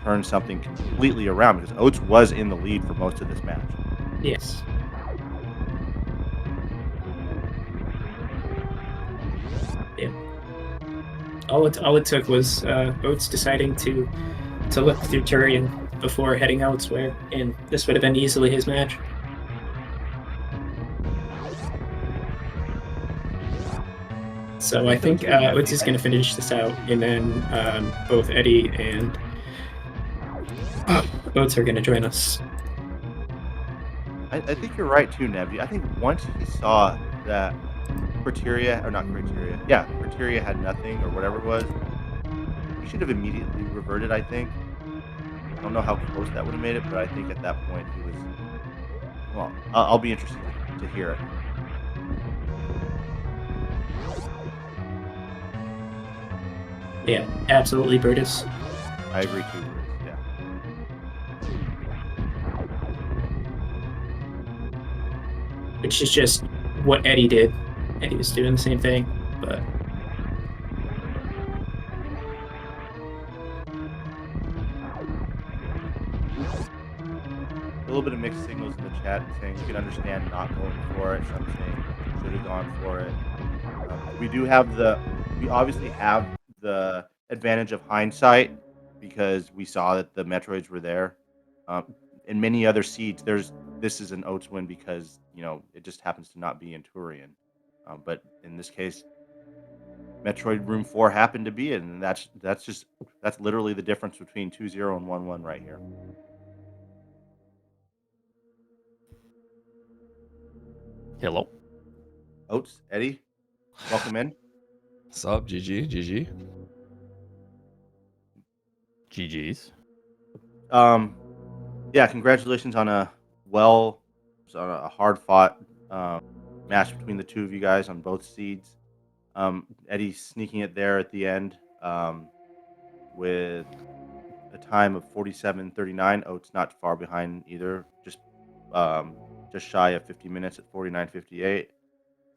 turn something completely around because Oats was in the lead for most of this match. Yes. Yeah. All it took was Oats deciding to look through Turian before heading elsewhere, and this would have been easily his match. So I think Oats is going to finish this out, and then both Eddie and Oats are going to join us. I think you're right too, Nevi. I think once he saw that Criteria had nothing or whatever it was, he should have immediately reverted, I think. I don't know how close that would have made it, but I think at that point he was... Well, I'll be interested to hear it. Yeah, absolutely, Brutus. I agree too, Brutus. Yeah. Which is just what Eddie did. Eddie was doing the same thing, but... A little bit of mixed signals in the chat saying you can understand not going for it. Some saying should have gone for it. We obviously have the advantage of hindsight because we saw that the Metroids were there. In many other seeds, this is an Oats win because it just happens to not be in Turian. But in this case, Metroid Room 4 happened to be it, and that's literally the difference between 2-0 and 1-1 right here. Hello. Oats, Eddie, welcome in. What's up, GG? GG's. Yeah, congratulations on a hard fought match between the two of you guys on both seeds. Eddie sneaking it there at the end with a time of 47:39. Oates not far behind either, just shy of 50 minutes at 49:58.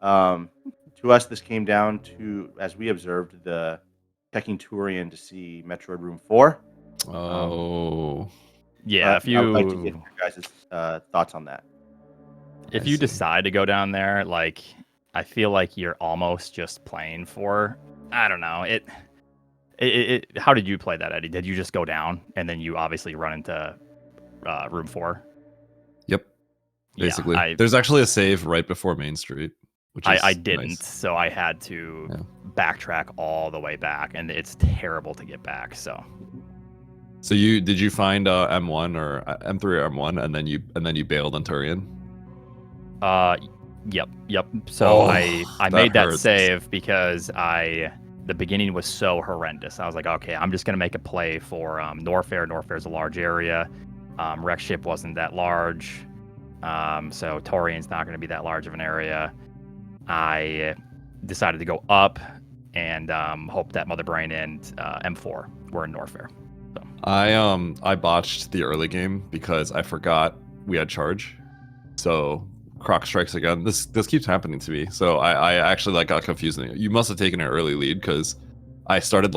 To us, this came down to, as we observed, the checking Turian to see Metroid Room 4. Oh. Yeah, if I would like to you get your guys' thoughts on that. if you decide to go down there, like, I feel like you're almost just playing for, I don't know. How did you play that, Eddie? Did you just go down and then you obviously run into room 4? Yep. Basically, Yeah, there's actually a save right before Main Street, which is I didn't, nice. so I had to backtrack all the way back, and it's terrible to get back. So Did you find M1 or M3 or M1, and then you bailed on Turian? Yep. So I made that hurts. save because the beginning was so horrendous. I was like, okay, I'm just gonna make a play for Norfair. Norfair's a large area. Wreck Ship wasn't that large, so Torian's not gonna be that large of an area. I decided to go up and hope that Mother Brain and M4 were in Norfair. So. I botched the early game because I forgot we had charge. So Croc strikes again. This keeps happening to me. So I actually got confused. You must have taken an early lead because I started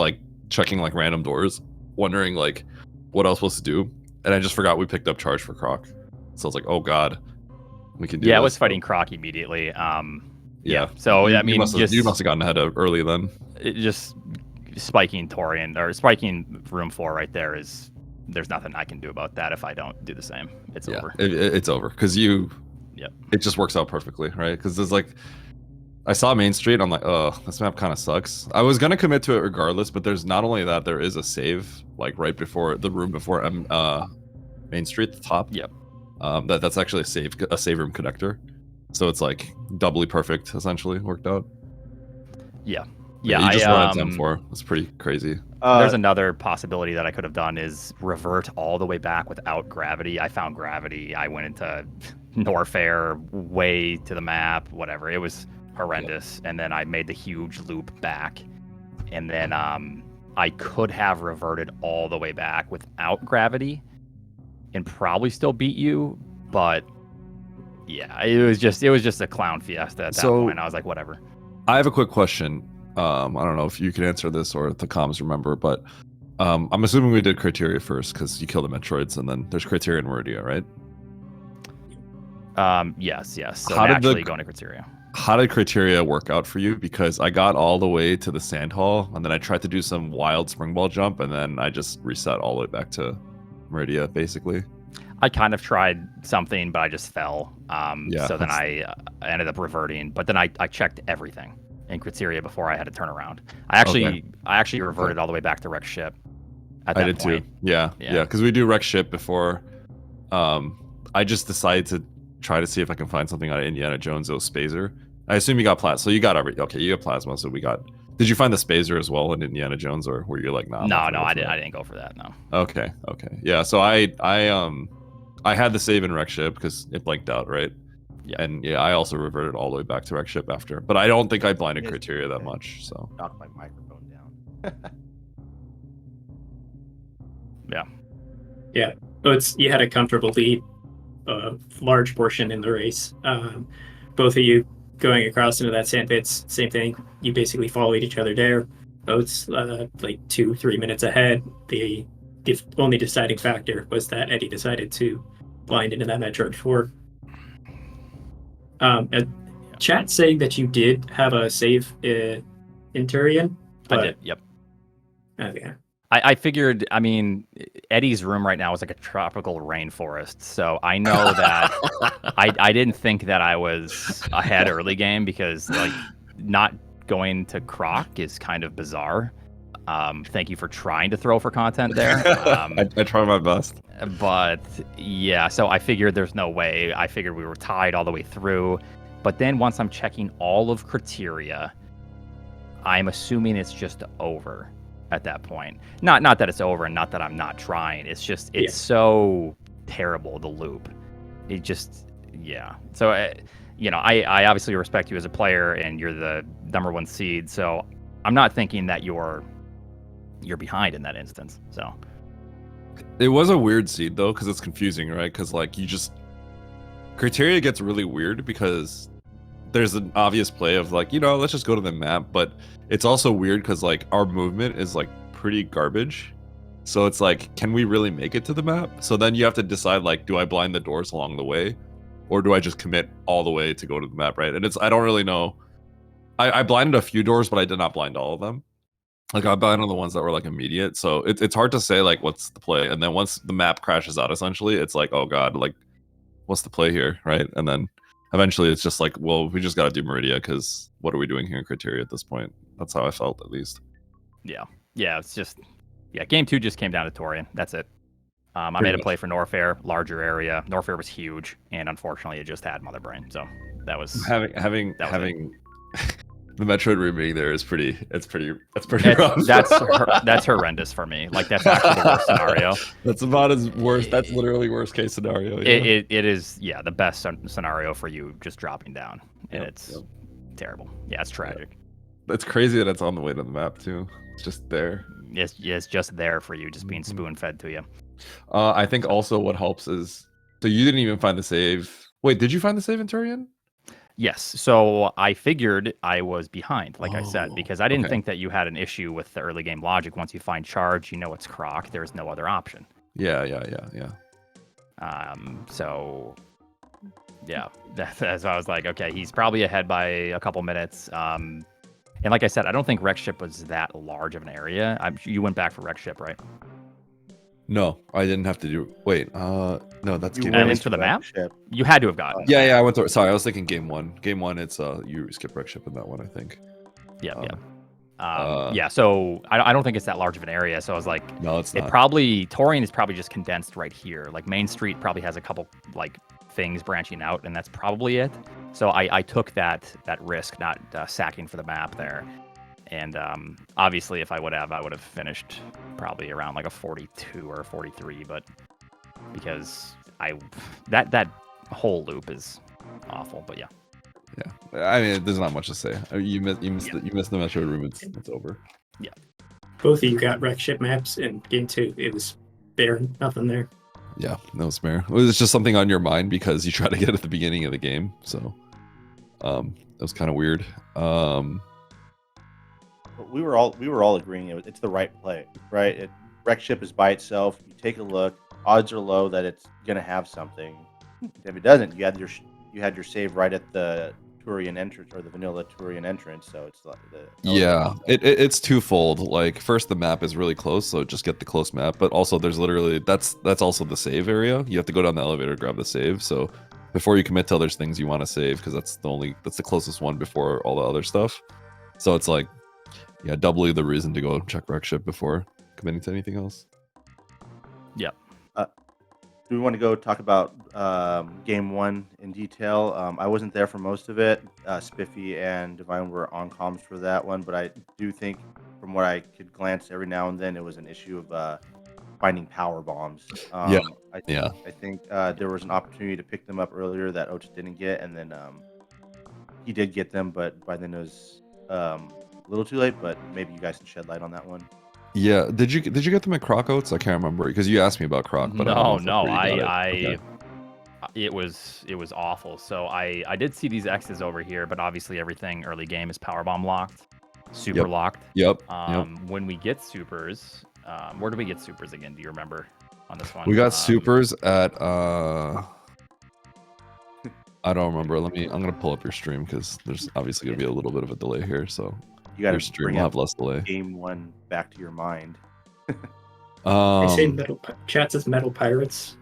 checking random doors, wondering what I was supposed to do, and I just forgot we picked up charge for Croc. So I was like, oh god, we can do. Yeah, I was fighting Croc immediately. Yeah. So I mean, you must have gotten ahead of early then. It just spiking Torian or spiking room 4 right there is. There's nothing I can do about that if I don't do the same. It's over. It's over because you. Yep. It just works out perfectly, right? Because there's I saw Main Street. I'm like, oh, this map kind of sucks. I was gonna commit to it regardless, but there's not only that, there is a save right before the room before Main Street, the top. Yep. That's actually a save room connector, so it's doubly perfect. Essentially, worked out. Yeah. Yeah, you just run at M4. It's pretty crazy. There's another possibility that I could have done is revert all the way back without gravity. I found gravity. I went into Norfair, way to the map, whatever. It was horrendous. And then I made the huge loop back. And then I could have reverted all the way back without gravity and probably still beat you. But yeah, it was just a clown fiesta at that point. I was like, whatever. I have a quick question. I don't know if you can answer this or if the comms remember, but I'm assuming we did criteria first because you kill the Metroids, and then there's criteria and Meridia, right? Yes. So naturally going to criteria. How did criteria work out for you? Because I got all the way to the sand hall, and then I tried to do some wild spring ball jump, and then I just reset all the way back to Meridia, basically. I kind of tried something, but I just fell. So then I ended up reverting, but then I checked everything in criteria before I had to turn around. I actually reverted all the way back to Wreck Ship at that point. Too. Yeah, because we do Wreck Ship before. I just decided to try to see if I can find something out of Indiana Jones. It was Spazer. I assume you got plasma. So you got you got plasma. So we got. Did you find the Spazer as well in Indiana Jones, or were you nah? No, I didn't go for that. No. Okay. Yeah. So I had the save in Wreck Ship because it blanked out, right? Yeah. And I also reverted all the way back to Wreck Ship after. But I don't think I blinded criteria that much. So knocked my microphone down. Yeah. But you had a comfortable lead, large portion in the race. Both of you going across into that sand pits, same thing. You basically followed each other there. Oates 2-3 minutes ahead. The only deciding factor was that Eddie decided to blind into that Metroid 4. Chat saying that you did have a save in Turian. I did. Yep. Okay. I figured. I mean, Eddie's room right now is like a tropical rainforest, so I know that I didn't think that I was ahead early game because not going to Croc is kind of bizarre. Thank you for trying to throw for content there. I try my best. But yeah, so I figured there's no way. I figured we were tied all the way through. But then once I'm checking all of criteria, I'm assuming it's just over. at that point. Not that it's over and not that I'm not trying. It's just it's so terrible, the loop. It just So I obviously respect you as a player and you're the #1 seed. So I'm not thinking that you're behind in that instance. So it was a weird seed though, because it's confusing, right? Because like criteria gets really weird because there's an obvious play of like, let's just go to the map, but it's also weird because like our movement is like pretty garbage. So it's like, can we really make it to the map? So then you have to decide like, do I blind the doors along the way, or do I just commit all the way to go to the map, right? And I don't really know. I blinded a few doors, but I did not blind all of them. Like I blinded the ones that were like immediate. So it's hard to say like what's the play. And then once the map crashes out, essentially, it's like, oh god, like what's the play here, right? And then eventually it's just like, well, we just got to do Meridia because what are we doing here in criteria at this point? That's how I felt, at least. Yeah, it's just game 2 just came down to Torian. That's it. I made a play for Norfair, larger area. Norfair was huge, and unfortunately, it just had Mother Brain. So that was having the Metroid remake there is pretty rough. That's horrendous for me. Like that's actually the worst scenario. That's about as worst. That's literally worst case scenario. Yeah. It is the best scenario for you just dropping down, and it's terrible. Yeah, it's tragic. It's crazy that it's on the way to the map too. It's just there. It's just there for you, just being spoon fed to you. I think also what helps is so you didn't even find the save. Wait, did you find the save in Turian? Yes. So I figured I was behind, like I said, because I didn't think that you had an issue with the early game logic. Once you find charge, it's Croc. There's no other option. Yeah. So that's why I was like, okay, he's probably ahead by a couple minutes. And like I said, I don't think Wreck Ship was that large of an area. You went back for Wreck Ship, right? No, I didn't have to do. Wait, no, that's game 1. For the map. Ship. You had to have gotten. Yeah, I went through. Sorry, I was thinking game 1. Game 1, it's you skip Wreck Ship in that one, I think. Yeah. So I don't think it's that large of an area. So I was like, no, it's not. Torian is probably just condensed right here. Like Main Street probably has a couple like things branching out, and that's probably it. So I took that risk, not sacking for the map there. And obviously, if I would have finished probably around like a 42 or a 43. But because that whole loop is awful. But yeah. I mean, there's not much to say. You missed the Metro room. It's over. Yeah. Both of you got Wreck Ship maps in game 2. It was bare, nothing there. Yeah, no spare. It was just something on your mind because you tried to get it at the beginning of the game. So, it was kind of weird. We were all agreeing it's the right play, right? Wreck Ship is by itself. You take a look. Odds are low that it's gonna have something. If it doesn't, you had your save right at the Turian entrance or the vanilla Turian entrance. So it's like it's twofold. Like first, the map is really close, so just get the close map. But also, there's literally that's also the save area. You have to go down the elevator, grab the save. So before you commit till there's things you want to save, because that's the closest one before all the other stuff. So it's like. Yeah, doubly the reason to go check Wreck Ship before committing to anything else. Yep. Do we want to go talk about game 1 in detail? I wasn't there for most of it. Spiffy and Divine were on comms for that one, but I do think from what I could glance every now and then, it was an issue of finding power bombs. I think there was an opportunity to pick them up earlier that Oates didn't get, and then he did get them, but by then it was a little too late. But maybe you guys can shed light on that one. Yeah, did you get them at Croc Oats? I can't remember because you asked me about Croc, but it was awful. So I did see these X's over here, but obviously everything early game is powerbomb locked, super locked. Yep. When we get supers, where do we get supers again? Do you remember on this one? We got supers at I don't remember. I'm gonna pull up your stream because there's obviously gonna be a little bit of a delay here, so you got your stream will have less delay. Game 1 back to your mind. They say chat says Metal Pirates.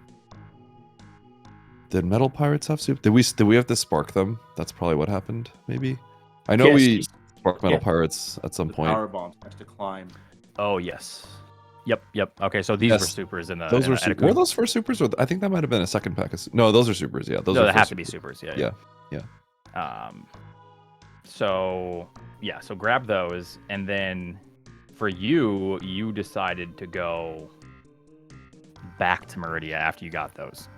Did Metal Pirates have soup? Did we have to spark them? That's probably what happened. Maybe. I know we sparked Metal Pirates at some point. Power bombs has to climb. Oh yes. Yep. Okay, so these were supers in the. Those were were those first supers, or I think that might have been a second pack. No, those are supers. Yeah, those. No, they have to be supers. Yeah. Yeah. So grab those, and then for you, you decided to go back to Meridia after you got those.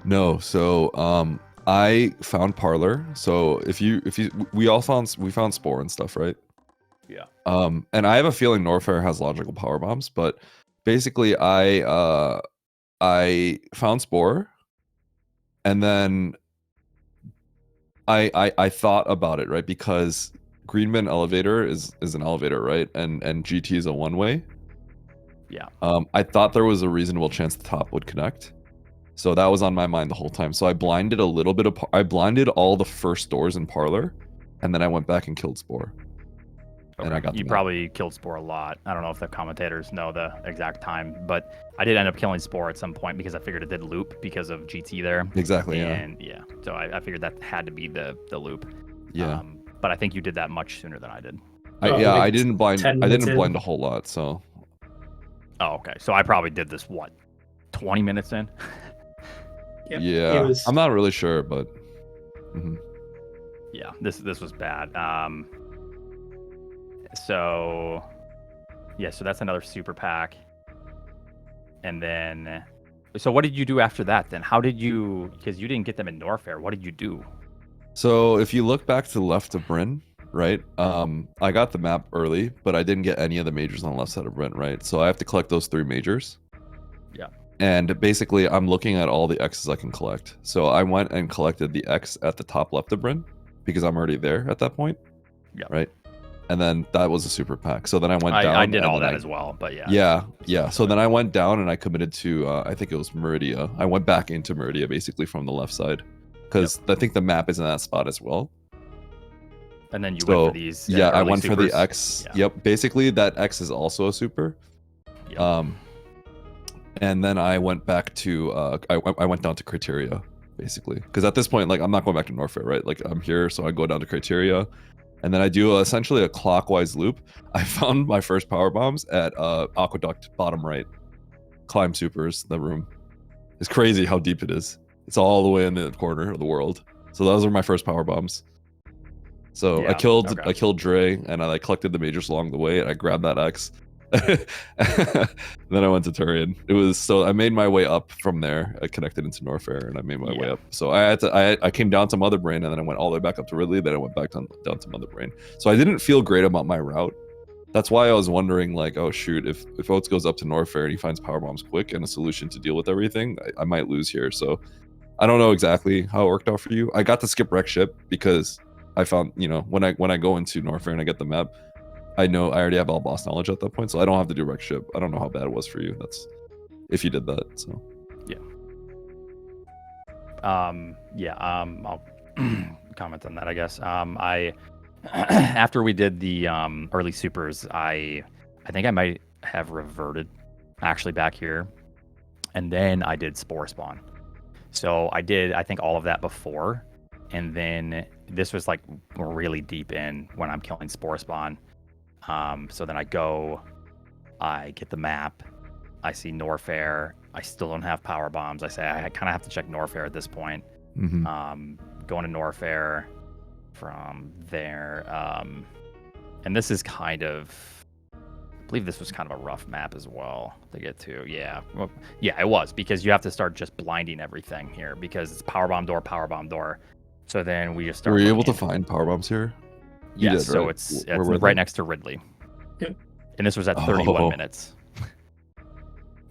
No, so I found Parlor. So if you we found Spore and stuff, right? Yeah. And I have a feeling Norfair has logical power bombs, but basically I found Spore, and then I thought about it, right? Because Greenman elevator is an elevator, right? And GT is a one-way. Yeah. I thought there was a reasonable chance the top would connect. So that was on my mind the whole time. So I blinded a little bit of I blinded all the first doors in Parlor, and then I went back and killed Spore. And I got you probably killed Spore a lot. I don't know if the commentators know the exact time, but I did end up killing Spore at some point because I figured it did loop because of GT there. Exactly. And so I figured that had to be the loop. Yeah. But I think you did that much sooner than I did. I didn't blind. I didn't in. blind a whole lot. So. Oh, okay. So I probably did this 20 minutes in. Yep. Yeah. I'm not really sure, but. Yeah, this was bad. So that's another super pack. And then, so what did you do after that then? How did you, because you didn't get them in Norfair, what did you do? So if you look back to the left of Bryn, right? I got the map early, but I didn't get any of the majors on the left side of Bryn, right? So I have to collect those 3 majors. Yeah. And basically, I'm looking at all the X's I can collect. So I went and collected the X at the top left of Bryn, because I'm already there at that point. Yeah. Right? And then that was a super pack. So then I went down. I did all that as well, but yeah. Yeah. So then I went down and I committed to, I think it was Meridia. I went back into Meridia basically from the left side, because I think the map is in that spot as well. And then you went for these. Yeah, I went supers. for the X. Yeah. Yep. Basically, that X is also a super. Yep. And then I went back to, I went down to Criteria, basically. Because at this point, like, I'm not going back to Norfair, right? Like, I'm here, so I go down to Criteria. And then I do essentially a clockwise loop. I found my first power bombs at Aqueduct, bottom right. Climb supers, the room. It's crazy how deep it is. It's all the way in the corner of the world. So those were my first power bombs. So I killed Dre, and I collected the majors along the way, and I grabbed that X. Then I went to Turian. I made my way up from there. I connected into Norfair, and I made my way up. So I came down to Mother Brain, and then I went all the way back up to Ridley. Then I went back down to Mother Brain. So I didn't feel great about my route. That's why I was wondering, like, oh shoot, if Oats goes up to Norfair and he finds power bombs quick and a solution to deal with everything, I might lose here. So I don't know exactly how it worked out for you. I got to skip wreck ship because I found, when I go into Norfair and I get the map, I know I already have all boss knowledge at that point, so I don't have to do wreck ship. I don't know how bad it was for you. That's if you did that. So I'll comment on that, I guess. I after we did the early supers, I think I might have reverted actually back here, and then I did spore spawn. So I did, I think, all of that before, and then this was like really deep in when I'm killing spore spawn. So then I get the map, I see Norfair, I still don't have power bombs. I say I kind of have to check Norfair at this point. Going to Norfair from there, and this is kind of, I believe this was kind of a rough map as well to get to. Yeah, it was, because you have to start just blinding everything here because it's power bomb door. So then we just start. Were you able to find power bombs here? Yes, so right? it's right next to Ridley. Yep. And this was at 31 minutes.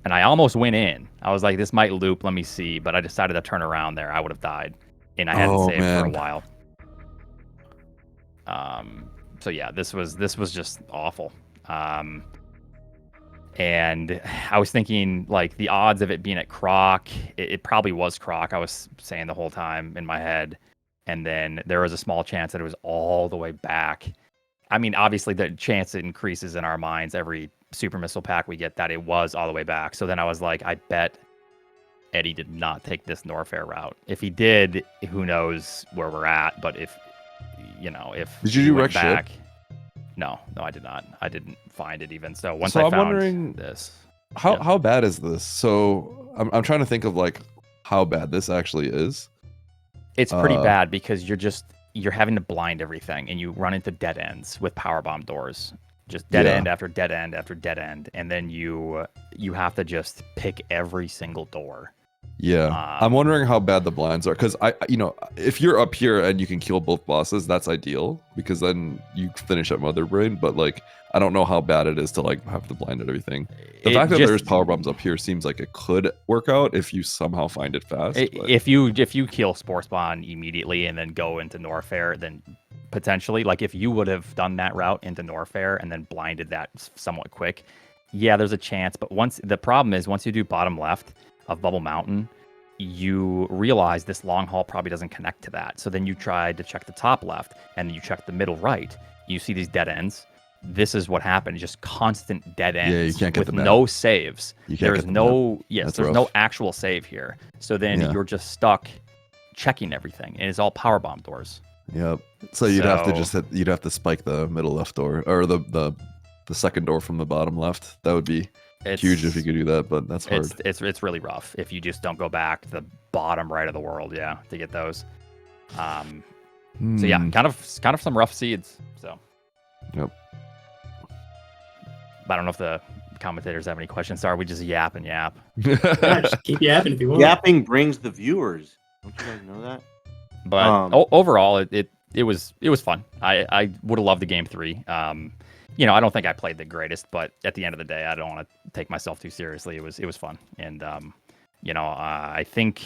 And I almost went in. I was like, this might loop, let me see. But I decided to turn around there. I would have died. And I hadn't saved for a while. So yeah, this was just awful. And I was thinking, like, the odds of it being at Croc, it probably was Croc. I was saying the whole time in my head. And then there was a small chance that it was all the way back. I mean, obviously the chance increases in our minds every super missile pack we get that it was all the way back. So then I was like, I bet Eddie did not take this Norfair route. If he did, who knows where we're at. But if did you do wreck ship? No, I did not. I didn't find it even. So once I'm I found wondering, this, how bad is this? So I'm trying to think of like how bad this actually is. It's pretty bad because you're having to blind everything and you run into dead ends with power bomb doors. Just dead Yeah. end after dead end after dead end, and then you have to just pick every single door. Yeah, I'm wondering how bad the blinds are, because if you're up here and you can kill both bosses, that's ideal, because then you finish at Mother Brain. But like, I don't know how bad it is to like have the blind and everything. The fact that there's power bombs up here seems like it could work out if you somehow find it fast. But... If you kill Spore Spawn immediately and then go into Norfair, then potentially, like if you would have done that route into Norfair and then blinded that somewhat quick, yeah, there's a chance. But the problem is once you do bottom left of Bubble Mountain, you realize this long haul probably doesn't connect to that. So then you try to check the top left, and then you check the middle right. You see these dead ends. This is what happened. Just constant dead ends. Yeah, you can't get with no saves. There's no there's rough. no actual save here. So then you're just stuck checking everything, and it's all power bomb doors. Yep. So you'd have to spike the middle left door, or the second door from the bottom left. That would be huge if you could do that, but that's hard. It's really rough if you just don't go back to the bottom right of the world, to get those. So yeah, kind of some rough seeds. So. Yep. I don't know if the commentators have any questions. Sorry, we just yap and yap. Yeah, just keep yapping if you want. Yapping brings the viewers. Don't you guys know that? But overall, it was fun. I would have loved the game 3. I don't think I played the greatest, but at the end of the day, I don't want to take myself too seriously. It was fun, and I think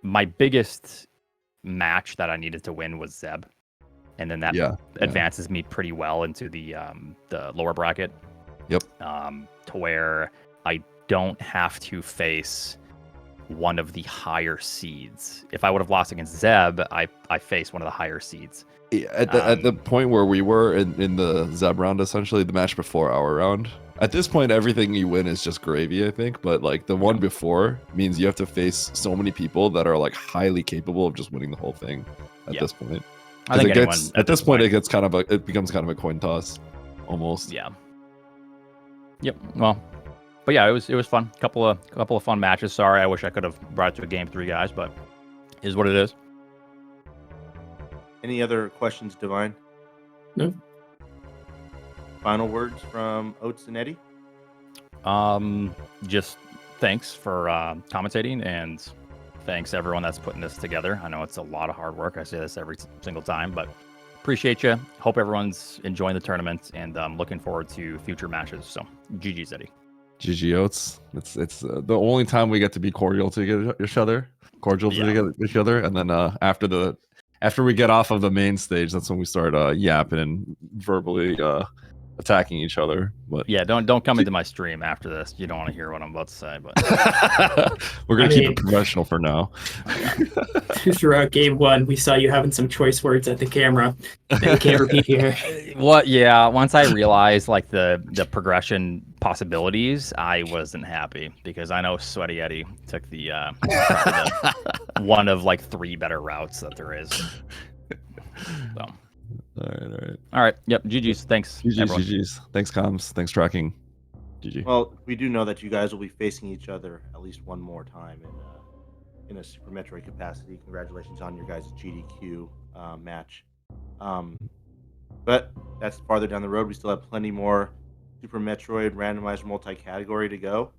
my biggest match that I needed to win was Zeb, and then that advances me pretty well into the lower bracket. Yep. To where I don't have to face one of the higher seeds. If I would have lost against Zeb, I face one of the higher seeds. At the point where we were in the Zeb round, essentially the match before our round, at this point everything you win is just gravy, I think. But like the one before means you have to face so many people that are like highly capable of just winning the whole thing at this point. I think at this point it becomes kind of a coin toss almost. Yeah. Yep. Well, but yeah, it was fun. Couple of fun matches. Sorry, I wish I could have brought it to a game 3, guys, but it is what it is. Any other questions, Divine? No. Final words from Oats and Eddie? Just thanks for commentating, and thanks everyone that's putting this together. I know it's a lot of hard work. I say this every single time, but appreciate you. Hope everyone's enjoying the tournament, and looking forward to future matches. So, GG's, Eddie. GG Oats. It's the only time we get to be cordial to each other, to each other, and then after we get off of the main stage, that's when we start yapping and verbally attacking each other. But yeah, don't come into my stream after this. You don't want to hear what I'm about to say. But we're gonna keep it professional for now. Throughout game 1, we saw you having some choice words at the camera that you can't repeat here. What? Yeah. Once I realized like the progression possibilities, I wasn't happy, because I know Sweaty Eddie took the one of like 3 better routes that there is. So. All right. Yep. GG's. Thanks. GG's. Thanks, comms. Thanks, tracking. GG. Well, we do know that you guys will be facing each other at least one more time in a Super Metroid capacity. Congratulations on your guys' GDQ match. But that's farther down the road. We still have plenty more Super Metroid randomizer multi-category to go.